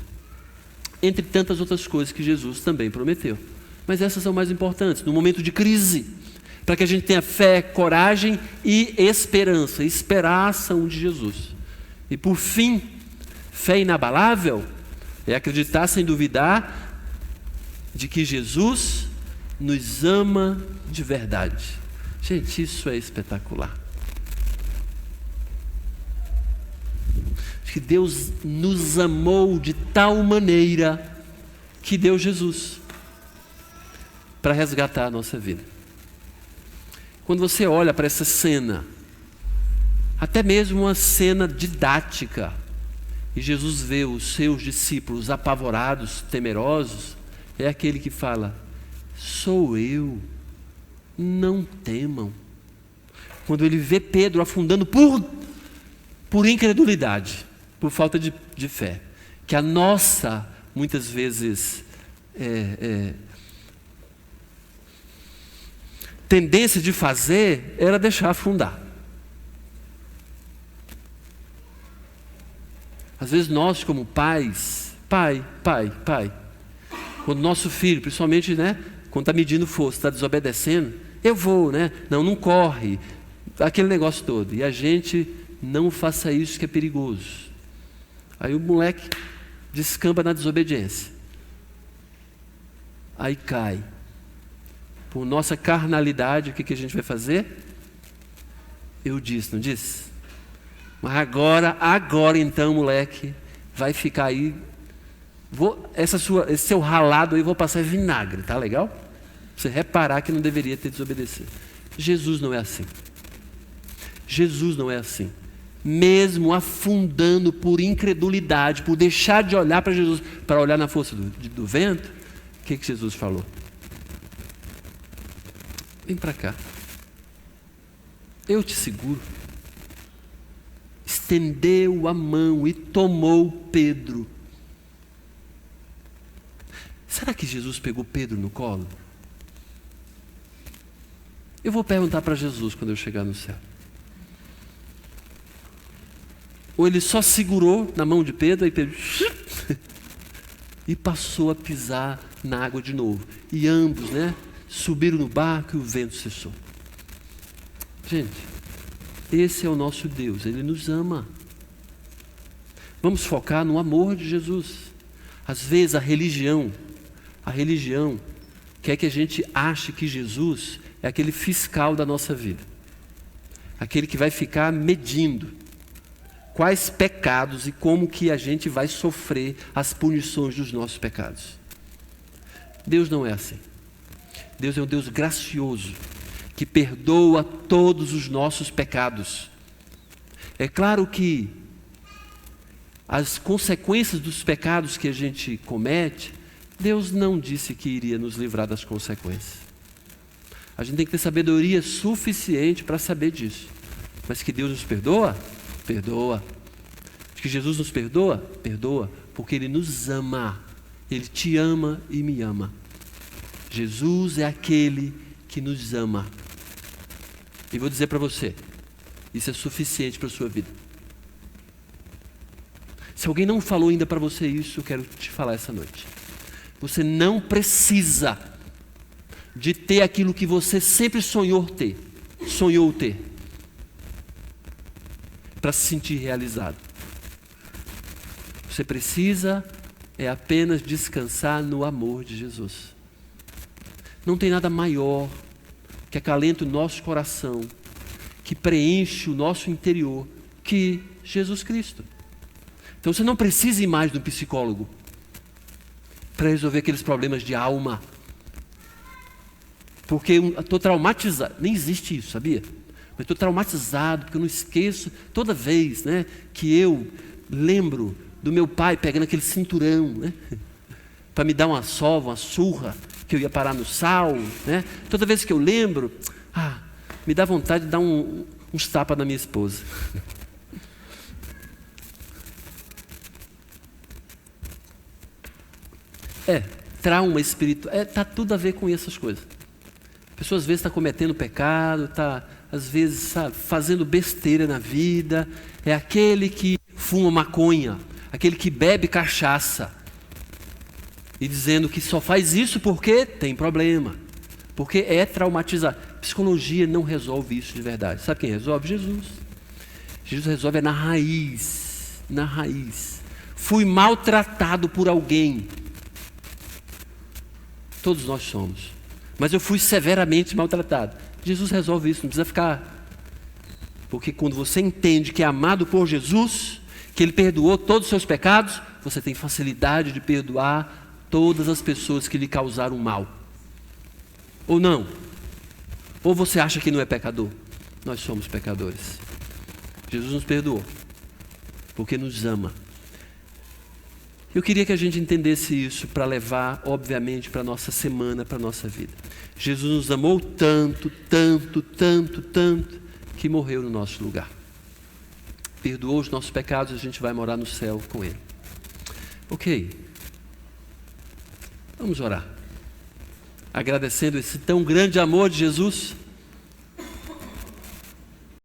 Entre tantas outras coisas que Jesus também prometeu. Mas essas são mais importantes, no momento de crise, para que a gente tenha fé, coragem e esperança, esperar a ação de Jesus. E por fim, fé inabalável é acreditar sem duvidar de que Jesus nos ama de verdade. Gente, isso é espetacular. Que Deus nos amou de tal maneira que deu Jesus para resgatar a nossa vida. Quando você olha para essa cena, até mesmo uma cena didática, e Jesus vê os seus discípulos apavorados, temerosos, é aquele que fala, sou eu, não temam. Quando ele vê Pedro afundando por incredulidade, por falta de fé, que a nossa, muitas vezes, tendência de fazer era deixar afundar. Às vezes nós como pais, pai, quando nosso filho, principalmente, quando está medindo força, está desobedecendo, eu vou, não corre, aquele negócio todo, e a gente não faça isso que é perigoso. Aí o moleque descamba na desobediência, aí cai. Por nossa carnalidade, o que a gente vai fazer? Eu disse, não disse? Mas agora então, moleque, vai ficar aí. Esse seu ralado aí, vou passar vinagre, tá legal? Pra você reparar que não deveria ter desobedecido. Jesus não é assim. Jesus não é assim. Mesmo afundando por incredulidade, por deixar de olhar para Jesus, para olhar na força do vento, o que Jesus falou? Vem para cá. Eu te seguro. Estendeu a mão e tomou Pedro. Será que Jesus pegou Pedro no colo? Eu vou perguntar para Jesus quando eu chegar no céu. Ou ele só segurou na mão de Pedro, aí Pedro e passou a pisar na água de novo. E ambos, subiram no barco e o vento cessou. Gente, esse é o nosso Deus, Ele nos ama. Vamos focar no amor de Jesus. Às vezes a religião quer que a gente ache que Jesus é aquele fiscal da nossa vida. Aquele que vai ficar medindo quais pecados e como que a gente vai sofrer as punições dos nossos pecados. Deus não é assim. Deus é um Deus gracioso, que perdoa todos os nossos pecados. É claro que as consequências dos pecados que a gente comete, Deus não disse que iria nos livrar das consequências. A gente tem que ter sabedoria suficiente para saber disso. Mas que Deus nos perdoa? Perdoa. De que Jesus nos perdoa? Perdoa, porque Ele nos ama. Ele te ama e me ama. Jesus é aquele que nos ama. E vou dizer para você, isso é suficiente para a sua vida. Se alguém não falou ainda para você isso, eu quero te falar essa noite. Você não precisa de ter aquilo que você sempre sonhou ter, para se sentir realizado. Você precisa apenas descansar no amor de Jesus. Não tem nada maior que acalenta o nosso coração, que preenche o nosso interior, que Jesus Cristo. Então você não precisa ir mais de um psicólogo para resolver aqueles problemas de alma. Porque eu estou traumatizado. Nem existe isso, sabia? Mas estou traumatizado, porque eu não esqueço toda vez, né, que eu lembro do meu pai pegando aquele cinturão, né, para me dar uma sova, uma surra, que eu ia parar no sal, né? Toda vez que eu lembro, me dá vontade de dar uns tapas na minha esposa. Trauma espiritual, tá tudo a ver com essas coisas. A pessoa às vezes está cometendo pecado, está às vezes fazendo besteira na vida. É aquele que fuma maconha, aquele que bebe cachaça, e dizendo que só faz isso porque tem problema, porque é traumatizado. Psicologia não resolve isso de verdade. Sabe quem resolve? Jesus. Jesus resolve na raiz. Na raiz. Fui maltratado por alguém. Todos nós somos. Mas eu fui severamente maltratado. Jesus resolve isso, não precisa ficar. Porque quando você entende que é amado por Jesus, que Ele perdoou todos os seus pecados, você tem facilidade de perdoar todas as pessoas que lhe causaram mal. Ou não? Ou você acha que não é pecador? Nós somos pecadores. Jesus nos perdoou, porque nos ama. Eu queria que a gente entendesse isso para levar, obviamente, para a nossa semana, para a nossa vida. Jesus nos amou tanto, tanto, tanto, tanto, que morreu no nosso lugar. Perdoou os nossos pecados, a gente vai morar no céu com Ele. Ok. Vamos orar. Agradecendo esse tão grande amor de Jesus.